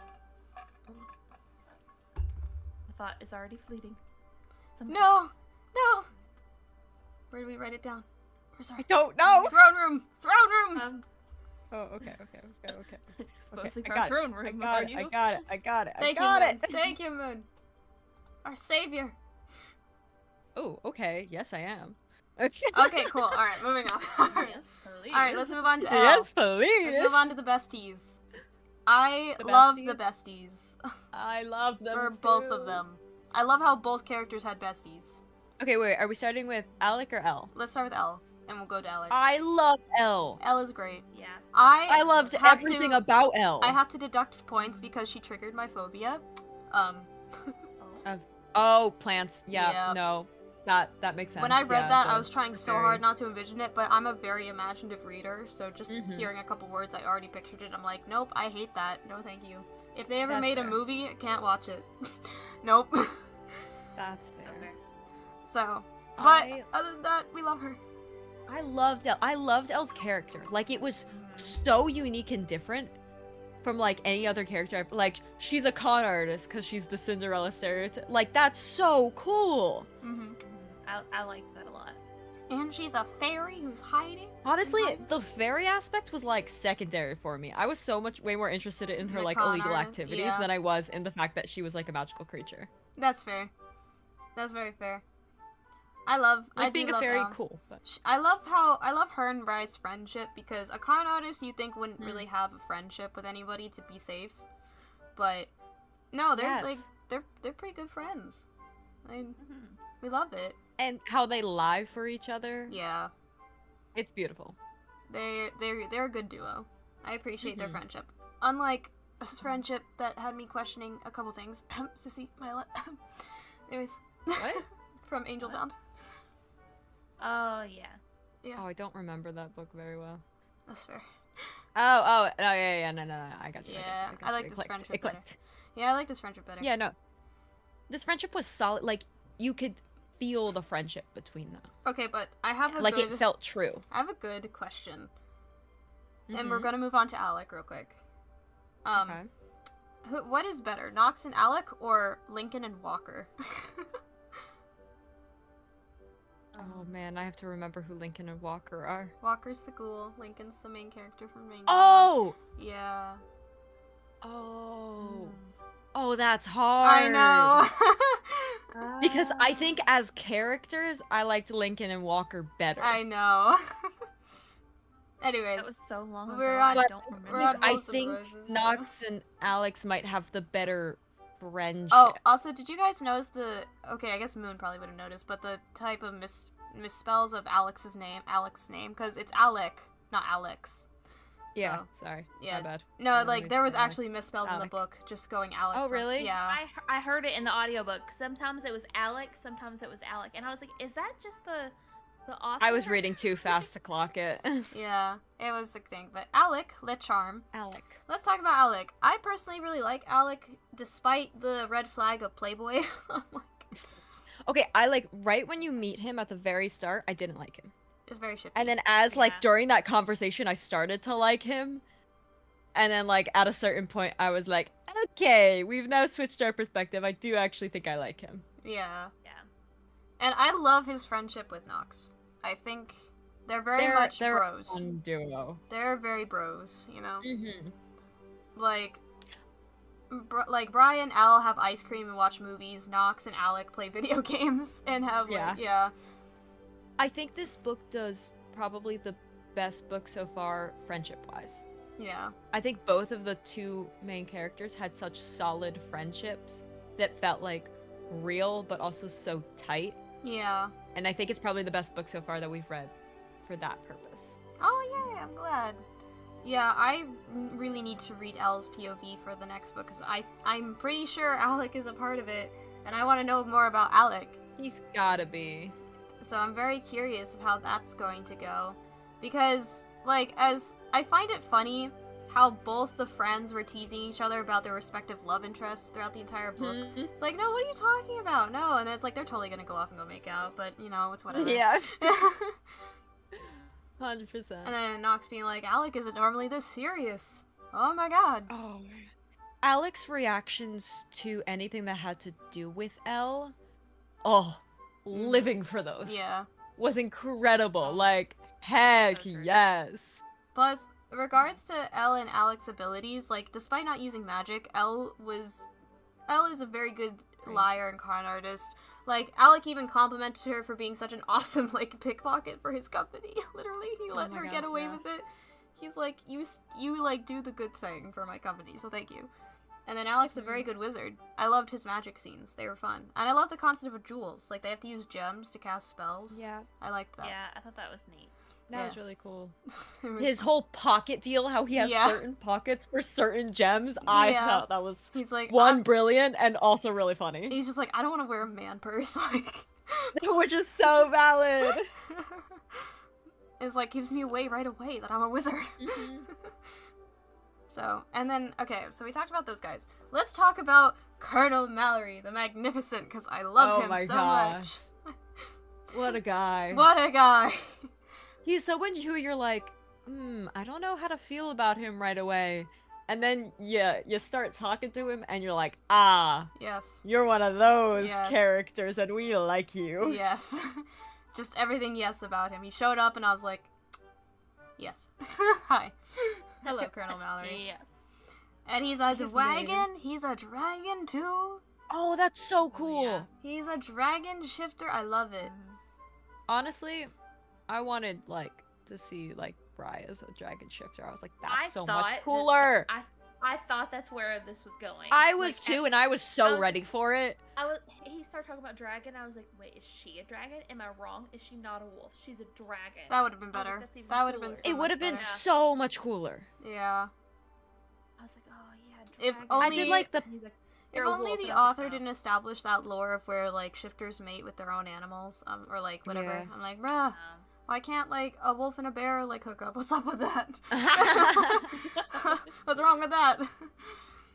The thought is already fleeting. Somebody- No. Where do we write it down? Where's our I don't know. throne room? Throne room. Oh, okay. Supposedly I from got throne it. room, I are got you? it. I got it. Thank you, got Moon. it. Thank you, Moon. Our savior. Oh, okay. Yes, I am. Okay. Okay, cool. All right, moving on. Yes, please. All right, let's move on to L. Yes, please. Let's move on to the besties. I The love besties? the besties I love them for both of too. them. I love how both characters had besties. Okay, wait. Are we starting with Alec or L? Let's start with L, and we'll go to Alec. I love L. L is great. Yeah. I loved have everything to- about L. I have to deduct points because she triggered my phobia. Oh, plants. Yeah. Yeah. No. That makes sense. When I read yeah, that, I the- was trying the so fairy. hard not to envision it, but I'm a very imaginative reader, so just Mhm. hearing a couple words, I already pictured it. I'm like, nope, I hate that. No, thank you. If they ever That's made a fair. movie, I can't watch it. Nope. That's So fair. fair. So, but I other than that, we love her. loved Elle. I loved Elle's character. Like, it was so unique and different from like any other character. Like, she's a con artist because she's the Cinderella stereotype. Like, that's so cool. Mm-hmm. I like that a lot. And she's a fairy who's hiding. Honestly, hiding. the fairy aspect was like secondary for me. I was so much way more interested in her The like con illegal artist, activities yeah. than I was in the fact that she was like a magical creature. That's fair. That's very fair. I love. Like, I do being a love fairy, Elle. cool. But... I love her and Rye's friendship because a con artist you think wouldn't really have a friendship with anybody to be safe, but no, they're Yes. like they're pretty good friends. We love it. And how they lie for each other. Yeah, It's beautiful. they're a good duo. I appreciate their Mhm. friendship. Unlike this friendship that had me questioning a couple things. Sissy, my anyways. What? From Angel Bound. Oh yeah. Yeah, Oh, I don't remember that book very well. that's fair. Oh, yeah, no, I got you. Yeah, got you, I like it this clicked, friendship It better. clicked. Yeah, I like this friendship better. Yeah, no. This friendship was solid. Like, you could feel the friendship between them. Okay, but I have a Like, good. it felt true. I have a good question. And Mhm. we're gonna move on to Alec real quick. Okay. What is better, Nox and Alec or Lincoln and Walker? Oh man, I have to remember who Lincoln and Walker are. Walker's the ghoul. Lincoln's the main character from Main. Oh! Yeah. Oh. Oh, that's hard. I know. Because I think as characters, I liked Lincoln and Walker better. I know. Anyways, That was so long ago. We're on- I don't remember. we're on I Wolves and think Roses, so- Nox and Alex might have the better friendship. Oh, also, did you guys notice the? Okay, I guess Moon probably would have noticed, but the type of misspells of Alex's name, because it's Alec, not Alex. yeah, so, sorry. yeah. My bad. No, I like always there was say Alex. actually misspells in the Alec. book, just going Alex. Oh, once- really? Yeah. I heard it in the audiobook. Sometimes it was Alex, sometimes it was Alec, and I was like, is that just the The author. I was reading too fast to clock it. Yeah, it was the thing. But Alec, Le Charm. Alec. Let's talk about Alec. I personally really like Alec, despite the red flag of Playboy. I'm like, Okay, I like right when you meet him at the very start, I didn't like him. it's very shippy. And then as like Yeah. during that conversation, I started to like him. And then like at a certain point, I was like, okay, we've now switched our perspective. I do actually think I like him. Yeah. Yeah. And I love his friendship with Nox. I think they're very much they're bros. a fun duo. They're very bros, you know? Mm-hmm. Like, like Brian and Elle have ice cream and watch movies. Nox and Alec play video games and have, like, yeah. I think this book does probably the best book so far, friendship-wise. Yeah. I think both of the two main characters had such solid friendships that felt like real, but also so tight. Yeah. And I think it's probably the best book so far that we've read for that purpose. Oh, yeah, I'm glad. Yeah, I really need to read Elle's POV for the next book, because I'm pretty sure Alec is a part of it, and I want to know more about Alec. He's gotta be. So I'm very curious of how that's going to go. Because, like, as I find it funny how both the friends were teasing each other about their respective love interests throughout the entire book. It's like, no, what are you talking about? No, and then it's like, they're totally gonna go off and go make out, but, you know, it's whatever. Yeah. 100%. And then Nox being like, Alec isn't normally this serious. Oh my god. Oh. Alec's reactions to anything that had to do with Elle, living for those. Yeah. Was incredible. Like, heck So true. yes. Plus, in regards to Elle and Alec's abilities, like, despite not using magic, Elle is a very good liar and con artist. Like, Alec even complimented her for being such an awesome, like, pickpocket for his company. Literally, he let my her gosh, get away yeah. with it. He's like, you, like, do the good thing for my company, so thank you. And then Alec's a very good wizard. I loved his magic scenes. They were fun. And I love the concept of jewels. Like, they have to use gems to cast spells. Yeah. I liked that. Yeah, I thought that was neat. That was Yeah. really cool. It was His fun. whole pocket deal, how he has Yeah. certain pockets for certain gems, I Yeah. thought that was He's like, one, brilliant, and also really funny. he's just like, I don't want to wear a man purse. Like, Which is so valid. it's like, gives me away right away that I'm a wizard. Mhm. So, and then, okay, so we talked about those guys. Let's talk about Colonel Mallory, the Magnificent, because I love Oh him my so gosh. much. What a guy. What a guy. He's someone who you're like, I don't know how to feel about him right away. And then you start talking to him and you're like, Yes. you're one of those Yes. characters and we like you. Yes. Just everything yes about him. He showed up and I was like, yes. Hi. Hello, Colonel Mallory. Yes. And he's a His dragon. He's a dragon too. Oh, that's so cool. yeah. He's a dragon shifter. I love it. Honestly, I wanted like to see like Bry as a dragon shifter. I was like, that's I so thought much that- cooler. I thought that's where this was going. I was Like, too, and I was so I was ready for it. he started talking about dragon. I was like, wait, is she a dragon? Am I wrong? Is she not a wolf? She's a dragon. That would have been I was like, better. that's even That would have been cooler. so It would have much been better. so much cooler. Yeah. I was like, oh yeah, If dragon. only- I did like the He's like, If "You're a only wolf," the and I was author like, "Oh." didn't establish that lore of where, like, shifters mate with their own animals, or, like, whatever. Yeah. I'm like, bruh, why can't, like, a wolf and a bear, like, hook up? What's up with that? What's wrong with that?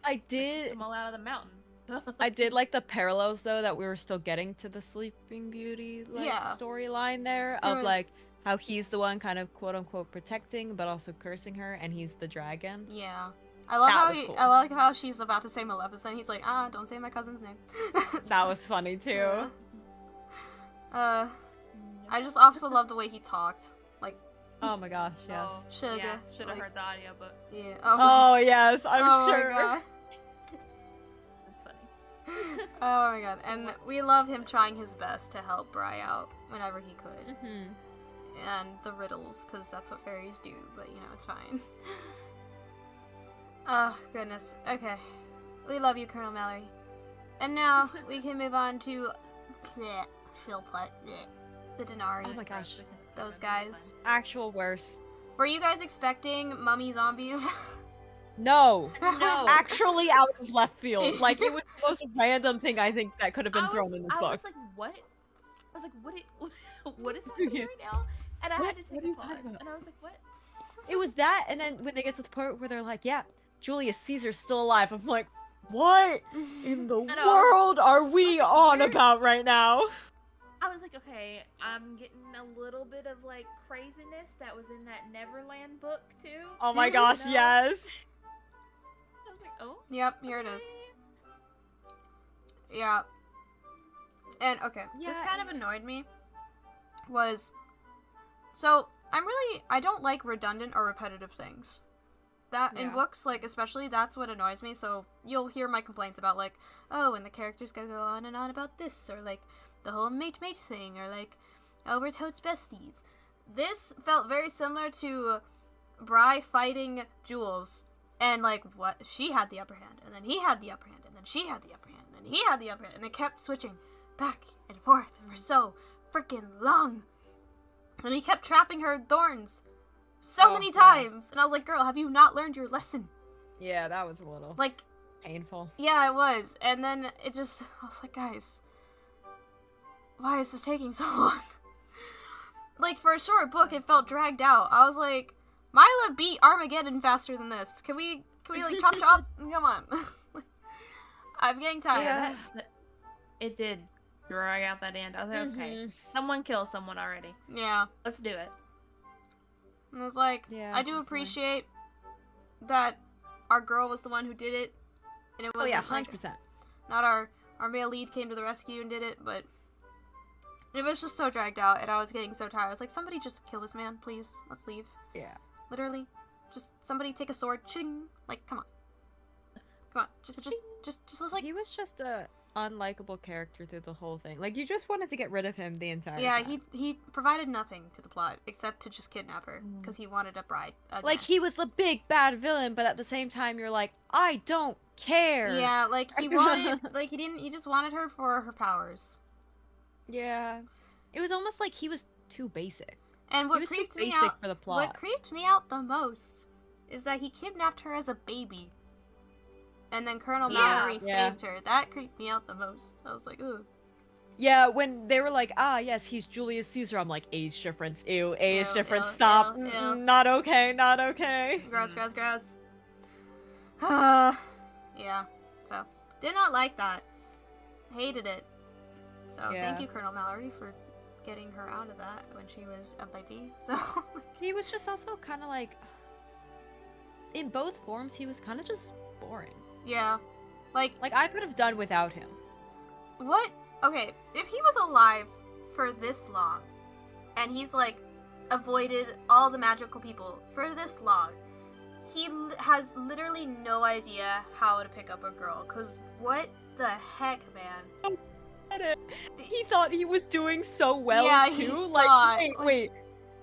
I Keep did them all out of the mountain. I did like the parallels though that we were still getting to the Sleeping Beauty like Yeah. storyline there There of was- like how he's the one kind of quote unquote protecting but also cursing her and he's the dragon. Yeah. I love That how was cool. I like how she's about to say Maleficent. He's like, don't say my cousin's name. That was funny too. Yeah. I just also love the way he talked. Like, Oh my gosh, yes. Oh, Sugar, yeah, should have like- heard the audiobook. yeah. Oh yes, I'm oh sure. my god. It's funny. Oh my god. And we love him trying his best to help Bry out whenever he could. Mhm. And the riddles, because that's what fairies do, but you know, it's fine. Oh, goodness. Okay. We love you, Colonel Mallory. And now, we can move on to Philpot, the Denari. Oh my gosh. Those guys. Actual worse. Were you guys expecting mummy zombies? No. No. Actually out of left field. Like it was the most random thing I think that could have been I thrown in this I book. was like, what? was like, what is happening Yeah. right now? And I had to What take are a you pause. talking about? And I was like, what? It was that, and then when they get to the part where they're like, yeah, Julius Caesar's still alive, I'm like, what in the I know. world are we like, on where- about right now? I was like, okay, I'm getting a little bit of like craziness that was in that Neverland book too. Oh my You gosh, know? yes. I was like, oh. Yep, here it is. Yeah. And okay, this Yeah, kind of annoyed me. So I don't like redundant or repetitive things. That in Yeah. books, like especially, that's what annoys me. So you'll hear my complaints about like, oh, and the characters gotta go on and on about this, or like the whole mate thing, or like, oh, we're totes besties. This felt very similar to Bri fighting Jules, and like what she had the upper hand, and then he had the upper hand, and then she had the upper hand, and then he had the upper hand, and it kept switching back and forth for so freaking long. And he kept trapping her in thorns so many times. And I was like, girl, have you not learned your lesson? Yeah, that was a little Like, painful. yeah, it was. And then I was like, guys, why is this taking so long? Like, for a short book, it felt dragged out. I was like, Mila beat Armageddon faster than this. Can we like, chop chop? Come on. I'm getting tired. Yeah, it did drag out that end. I was like, okay, someone kill someone already. Yeah. Let's do it. And I was like, Yeah, I do definitely. appreciate that our girl was the one who did it. And it Oh wasn't yeah, like, 100%. not our male lead came to the rescue and did it, but it was just so dragged out, and I was getting so tired. I was like, somebody just kill this man, please. Let's leave. Yeah. Literally. Just somebody take a sword. Ching. Like, come on. Come on. Just like... He was just a unlikable character through the whole thing. Like, you just wanted to get rid of him the entire Yeah, time. he provided nothing to the plot, except to just kidnap her, because he wanted a bride. Again. Like, he was the big bad villain, but at the same time, you're like, I don't care. Yeah, like, he wanted... like, he just wanted her for her powers. Yeah. It was almost like he was too basic. And He what was too creeped me basic out... for the plot. What creeped me out the most is that he kidnapped her as a baby. And then Colonel Yeah. Mallory Yeah. saved her. That creeped me out the most. I was like, ugh. Yeah, when they were like, ah, yes, he's Julius Caesar, I'm like, age difference, ew, age Ew, difference, ew, stop. ew, ew. Not okay, not okay. Gross. Yeah. So, did not like that. Hated it. So, Yeah. thank you, Colonel Mallory, for getting her out of that when she was a baby. So, He was just also kind of like, in both forms, he was kind of just boring. yeah. Like, I could have done without him. what? Okay, if he was alive for this long, and he's, like, avoided all the magical people for this long, he has literally no idea how to pick up a girl. Because what the heck, man? He thought he was doing so well, Yeah, he too. thought, Like, like- wait,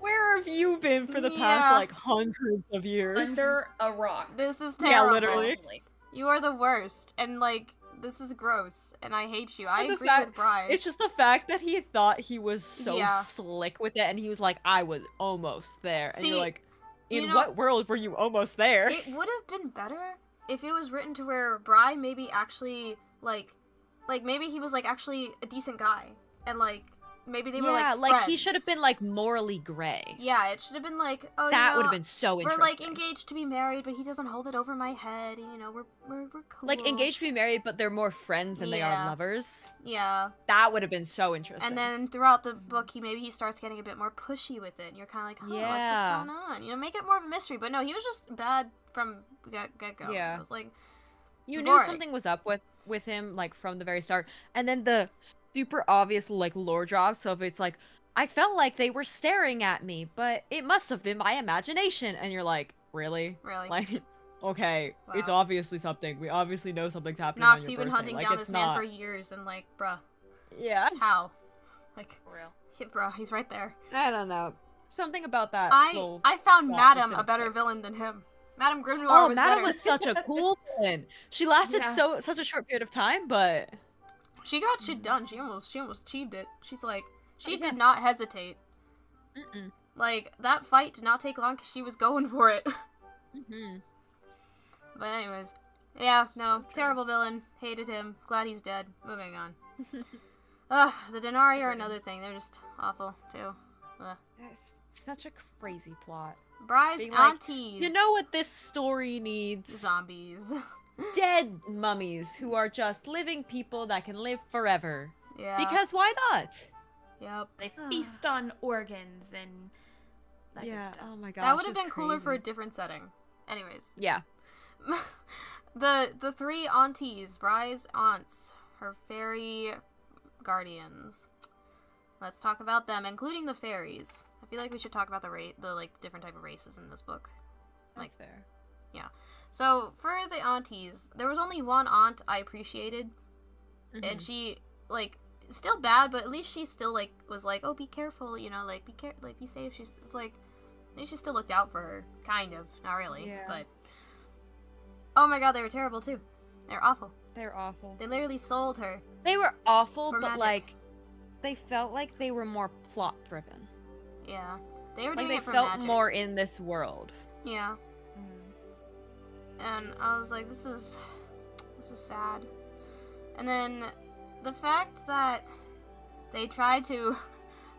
where have you been for the Yeah. past, like, hundreds of years? Under a rock. This is Yeah, terrible. literally. You are the worst, and like, this is gross, and I hate you. I And the agree fact- with Brian. It's just the fact that he thought he was so Yeah. slick with it, and he was like, I was almost there. And See, you're like, you in know- what world were you almost there? It would have been better if it was written to where Bri maybe actually, like maybe he was, like, actually a decent guy, and, like, maybe they were, like, he should have friends. been, like, morally gray. Yeah, it should have been, like, oh, That you would know, have been so we're, interesting. like, engaged to be married, but he doesn't hold it over my head, and, you know, we're cool. Like, engaged to be married, but they're more friends than they Yeah. are lovers. Yeah. That would have been so interesting. And then throughout the book, he starts getting a bit more pushy with it, and you're kind of like, oh, what's Yeah. going on? You know, make it more of a mystery. But no, he was just bad from get-go. Yeah. I was like, you knew boring. something was up with him, like, from the very start. And then the super obvious, like, lore drop. So if it's like, I felt like they were staring at me, but it must have been my imagination. And you're like, really? really? Like, okay, it's Wow. obviously something. We obviously know something's happening on Nox, your you've been birthday. hunting Like, down it's this man not- for years, and like, bruh, Yeah. how? Like, For real. yeah, bruh, he's right there. I don't know. Something about that. I found plot Madame just a didn't better click. villain than him. Madame Grimnoir Oh, was Madam better. was such a cool villain. She lasted Yeah. such a short period of time, but She got shit done. She almost achieved it. She's like, she Yeah. did not hesitate. mm-mm. Like, that fight did not take long because she was going for it. Mm-hmm. But anyways, yeah, So no, true. terrible villain. Hated him. Glad he's dead. Moving on. Ugh, the Denari are another thing. They're just awful, too. Ugh. That's such a crazy plot. Bry's Being like, aunties. you know what this story needs? Zombies. Dead mummies who are just living people that can live forever. Yeah. Because why not? Yep. They feast on organs and that good stuff. Oh my gosh. That would have it's been cooler for a crazy. different setting. Anyways. Yeah. The three aunties, Bry's aunts, her fairy guardians. Let's talk about them, including the fairies. I feel like we should talk about the different type of races in this book. That's fair. Yeah. So for the aunties, there was only one aunt I appreciated, and she still bad, but at least she still was like, oh, be careful, you know, be safe. It's like, at least she still looked out for her, kind of, not really, but oh my god, they were terrible too. They're awful. They're awful. They literally sold her. They were awful, For but magic. they felt like they were more plot driven. Yeah, they were Like doing they it for felt magic. more in this world. Yeah. And I was like, this is sad. And then the fact that they tried to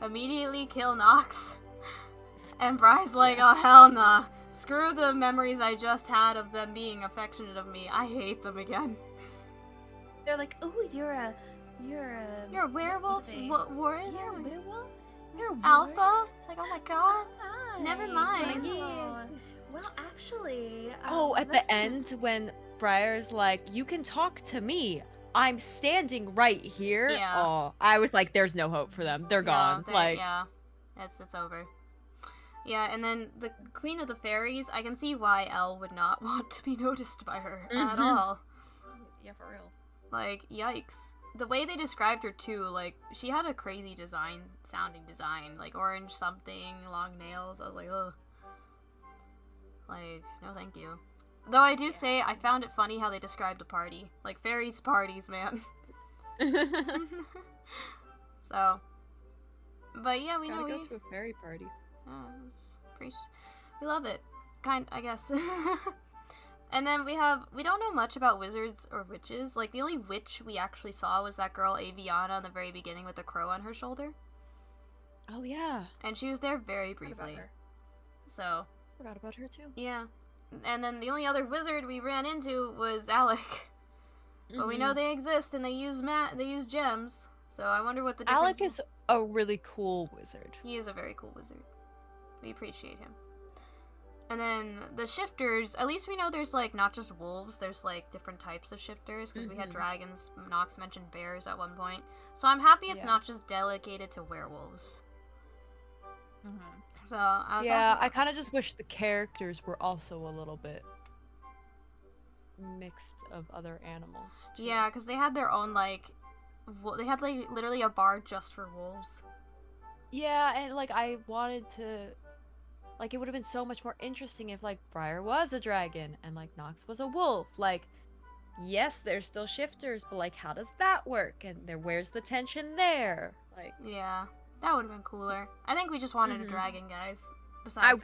immediately kill Nox, and Bry's like, oh hell nah, screw the memories I just had of them being affectionate of me. I hate them again. They're like, oh, you're a werewolf, Warren? You're a werewolf? You're a Alpha? warrior? Like, oh my god. Hi. Never mind. Well, actually... At the end, when Briar's like, you can talk to me. I'm standing right here. Yeah. Oh, I was like, there's no hope for them. They're gone. Yeah, it's over. Yeah, and then the Queen of the Fairies, I can see why Elle would not want to be noticed by her at all. Yeah, for real. Like, yikes. The way they described her, too, like, she had a crazy sounding design. Like, orange something, long nails. I was like, ugh. Like, no thank you. Though I do say, I found it funny how they described the party. Like, fairies parties, man. So. But yeah, we know Gotta go to a fairy party. We love it. I guess. And then we don't know much about wizards or witches. Like, the only witch we actually saw was that girl Aviana in the very beginning with the crow on her shoulder. Oh, yeah. And she was there very briefly. So. Forgot about her, too. Yeah. And then the only other wizard we ran into was Alec. But we know they exist and they use gems. So I wonder what the difference Alec is a really cool wizard. He is a very cool wizard. We appreciate him. And then the shifters, at least we know there's not just wolves, there's different types of shifters, because we had dragons. Nox mentioned bears at one point. So I'm happy it's not just delegated to werewolves. So I was I kind of just wish the characters were also a little bit mixed of other animals. Too. Yeah, because they had their own they had literally a bar just for wolves. Yeah, and I wanted to, it would have been so much more interesting if Briar was a dragon and Nox was a wolf. Yes, they're still shifters, but how does that work? And where's the tension there? Yeah. That would have been cooler. I think we just wanted a dragon, guys.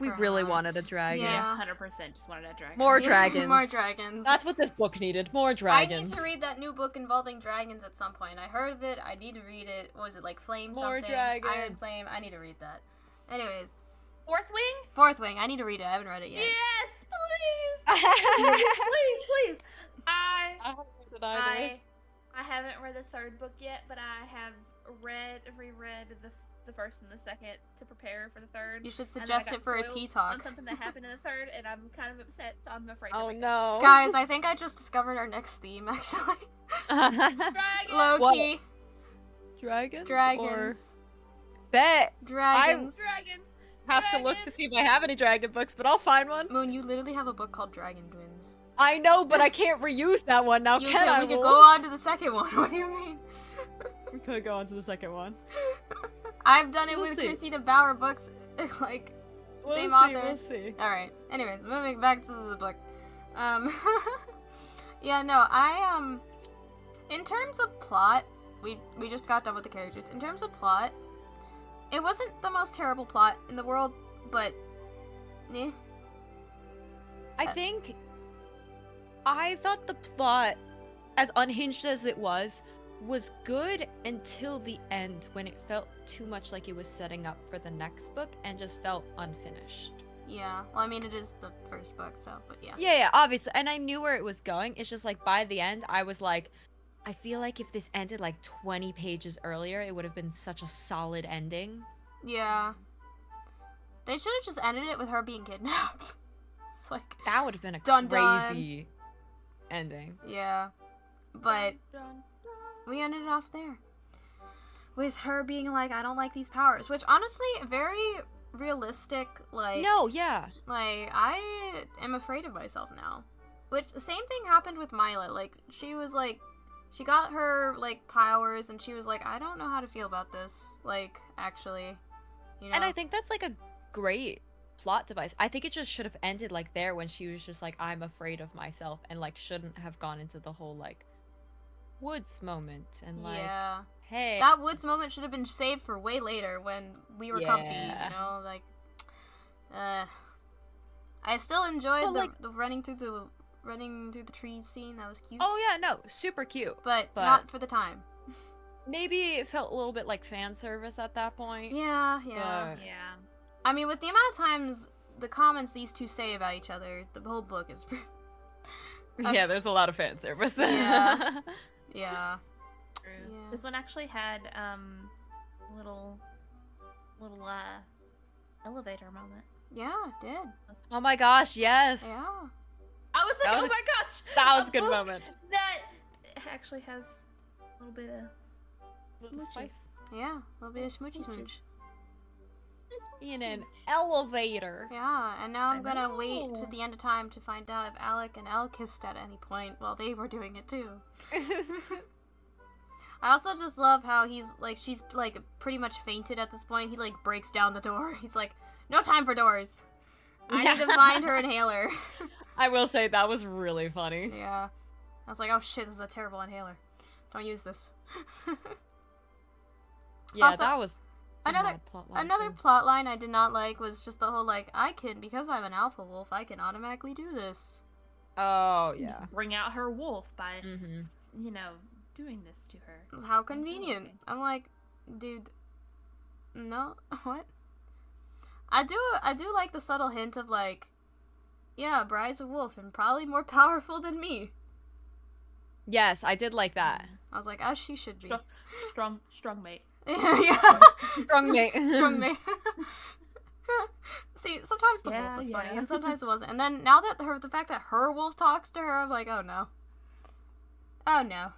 We really wanted a dragon. Yeah. 100% just wanted a dragon. More dragons. More dragons. That's what this book needed. More dragons. I need to read that new book involving dragons at some point. I heard of it. I need to read it. What was it, Flame More something? dragons. Iron Flame. I need to read that. Anyways. Fourth Wing? Fourth Wing. I need to read it. I haven't read it yet. Yes, please! please. I haven't read the third book yet, but I have reread the first and the second to prepare for the third. You should suggest it for a tea talk. On something that happened in the third, and I'm kind of upset, so I'm afraid. Oh no, guys! I think I just discovered our next theme. Actually, Dragon. Low key. Dragons. Dragons. Bet. Dragons. Dragons. Have to look to see if I have any dragon books, but I'll find one. Moon, you literally have a book called Dragon Twins. I know, but I can't reuse that one now, can I? We could go on to the second one. What do you mean? We could go on to the second one. I've done it We'll with see. Christina Bauer books, same author. We'll see. Alright, anyways, moving back to the book. Yeah, no, in terms of plot, we just got done with the characters. In terms of plot, it wasn't the most terrible plot in the world, but, eh. I think I thought the plot, as unhinged as it was was good until the end when it felt too much like it was setting up for the next book and just felt unfinished. Yeah. Well, I mean, it is the first book, so, but yeah. Yeah, obviously. And I knew where it was going. It's just like by the end, I was like, I feel like if this ended like 20 pages earlier, it would have been such a solid ending. Yeah. They should have just ended it with her being kidnapped. It's like, That would have been a Dun, crazy ending. yeah. But Dun, dun. we ended it off there. With her being like, I don't like these powers. Which, honestly, very realistic, like... No, yeah. Like, I am afraid of myself now. Which, the same thing happened with Mila. Like, she was like... She got her, like, powers, and she was like, I don't know how to feel about this. Like, actually. You know? And I think that's like a great plot device. I think it just should have ended like there when she was just like, I'm afraid of myself, and like shouldn't have gone into the whole like woods moment and like, yeah. hey. That woods moment should have been saved for way later when we were comfy, Yeah. you know? Like, I still enjoyed Well, the running through the trees scene. That was cute. Oh yeah, no, super cute. But but- not for the time. Maybe it felt a little bit like fan service at that point. Yeah. But- Yeah. I mean, with the amount of times the comments these two say about each other, the whole book is... Yeah, there's a lot of fan service. Yeah. yeah. True. Yeah. This one actually had little elevator moment. Yeah, it did. Oh my gosh, yes. Yeah. I was like, That oh was- my gosh, That was a good book moment. That actually has a little bit of Little smooches. spice. Yeah, a little bit of smoochy smooch. In an elevator. Yeah, and now I'm I gonna wait know. to the end of time to find out if Alec and Elle kissed at any point while they were doing it too. I also just love how he's like, she's like pretty much fainted at this point. He like breaks down the door. He's like, no time for doors. I need to find her inhaler. I will say that was really funny. Yeah. I was like, oh shit, this is a terrible inhaler. Don't use this. Yeah, Also, that was a another- mad plot line, Another too. plot line I did not like was just the whole like, because I'm an alpha wolf, I can automatically do this. Oh yeah. Just bring out her wolf by, Mhm. you know, doing this to her. How convenient. okay. I'm like, dude, no, what? I do like the subtle hint of like, yeah, Bry's a wolf and probably more powerful than me. Yes, I did like that. I was like, as she should be. Strong mate. yeah. Strong mate. Strong mate. See, sometimes the wolf Yeah, was funny, yeah. and sometimes it wasn't. And then now that the fact that her wolf talks to her, I'm like, oh no, oh no,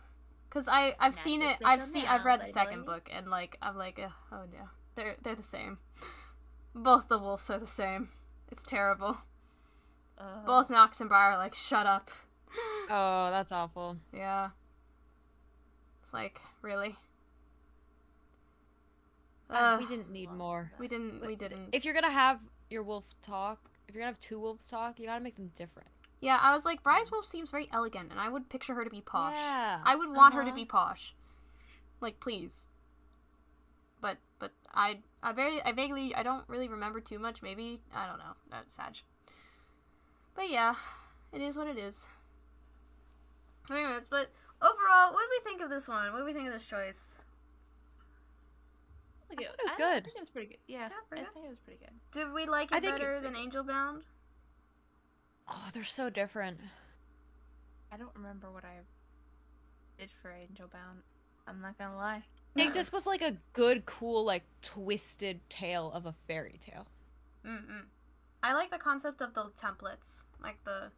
because I've seen it. I've read the second book, and like I'm like, oh no, they're the same. Both the wolves are the same. It's terrible. Both Nox and Bauer are like, shut up. Oh, that's awful. Yeah. It's like, really? We didn't need more. We didn't. If you're gonna have your wolf talk, if you're gonna have two wolves talk, you gotta make them different. Yeah, I was like, Bry's wolf seems very elegant, and I would picture her to be posh. Yeah. I would want her to Uh-huh. be posh. Like, please. But I vaguely, I don't really remember too much. Maybe, I don't know. That's sad. But yeah, it is what it is. Anyways, but overall, what do we think of this one? What do we think of this choice? Like it was I good. think it was pretty good. Yeah, pretty I good. think it was pretty good. Did we like I it think better than Angel Bound? Oh, they're so different. I don't remember what I did for Angel Bound. I'm not gonna lie. I think this was like a good, cool, like twisted tale of a fairy tale. I like the concept of the templates, like the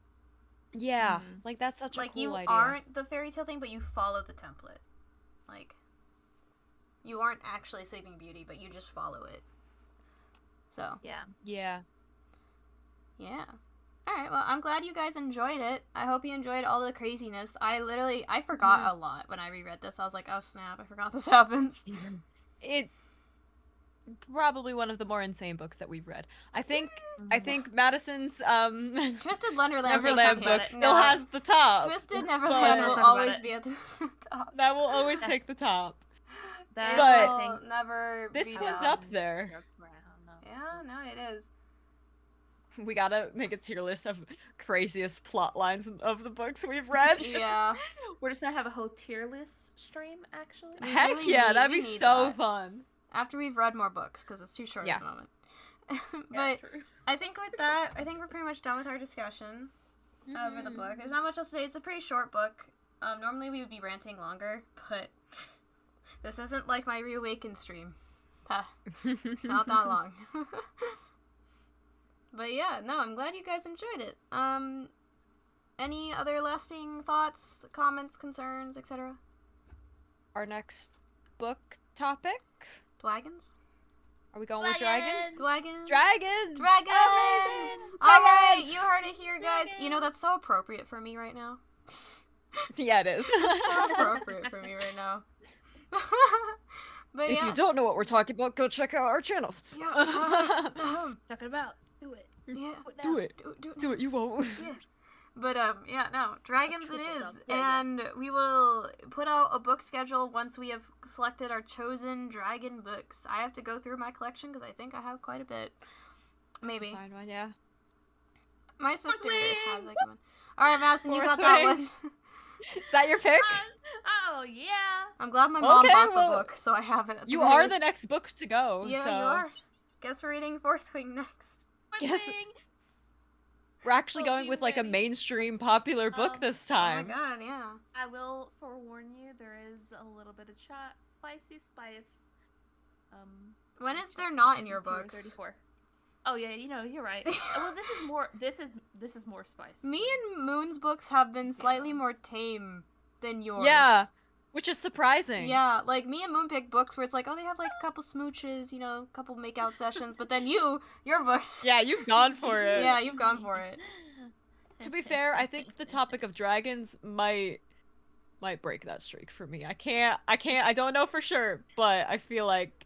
Yeah, Mhm. like that's such a like cool you idea. aren't the fairy tale thing, but you follow the template. Like you aren't actually Sleeping Beauty, but you just follow it. So Yeah. Yeah. yeah. All right. Well, I'm glad you guys enjoyed it. I hope you enjoyed all the craziness. I forgot a lot when I reread this. I was like, oh snap! I forgot this happens. It probably one of the more insane books that we've read. I think Madison's Twisted Wonderland Neverland takes book okay. still No. has the top. Twisted Let's Neverland not will talk about always it. be at the top. That will always take the top. That It But- will never This be was down. up there. Yeah, no, it is. We gotta make a tier list of craziest plot lines of the books we've read. Yeah. We're just gonna have a whole tier list stream, actually. We Heck really yeah, that'd we be need so that. fun. After we've read more books, because it's too short Yeah. at the moment. Yeah, But true. I think with that, I think we're pretty much done with our discussion over the book. There's not much else to say. It's a pretty short book. Normally we would be ranting longer, but this isn't like my Reawaken stream. It's not that long. But yeah, no, I'm glad you guys enjoyed it. Any other lasting thoughts, comments, concerns, etc.? Our next book topic? Dwagons? Are we going with dragons? Dwagons? Dragons! Dragons! Amazing! Alright, Dragons! you heard it here, guys. You know, that's so appropriate for me right now. Yeah, it is. So appropriate for me right now. But If yeah. you don't know what we're talking about, go check out our channels. Yeah. Talk it about. Do it. Yeah. Do it. Do it. Do it, you won't. Yeah. But yeah, no, dragons it Triple is, dub. Yeah, and we will put out a book schedule once we have selected our chosen dragon books. I have to go through my collection because I think I have quite a bit. Maybe Find one, yeah. my sister wing. had like one. All right, Madison, you Fourth got that wing. one. Is that your pick? Oh, yeah. I'm glad my mom Okay, bought well, the book, so I have it. At You the are very- the next book to go, Yeah, so... you are. Guess we're reading Fourth Wing next. Guess- Wing. We're actually Hope going you with, like, a ready. mainstream popular book Oh. this Oh my time. god, yeah. I will forewarn you, there is a little bit of spicy spice. When is there not in your 2 or books? 34. Oh yeah, you're right. Well, this is more. This is more spice. Me and Moon's books have been slightly more tame than yours. Yeah, which is surprising. Yeah, like me and Moon pick books where it's like, oh, they have like a couple smooches, you know, a couple makeout sessions, but then your books, Yeah, you've gone for it. yeah, you've gone for it. To be fair, I think the topic of dragons might break that streak for me. I don't know for sure, but I feel like.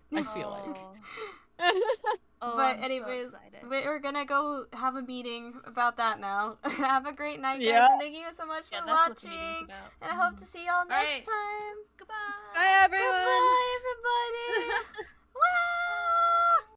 Oh, But I'm anyways, so excited. we're gonna go have a meeting about that now. Have a great night, guys, Yeah. and thank you so much Yeah, for that's what the meeting's watching. about. And I hope to see y'all next Alright. time. Goodbye. Bye, everyone.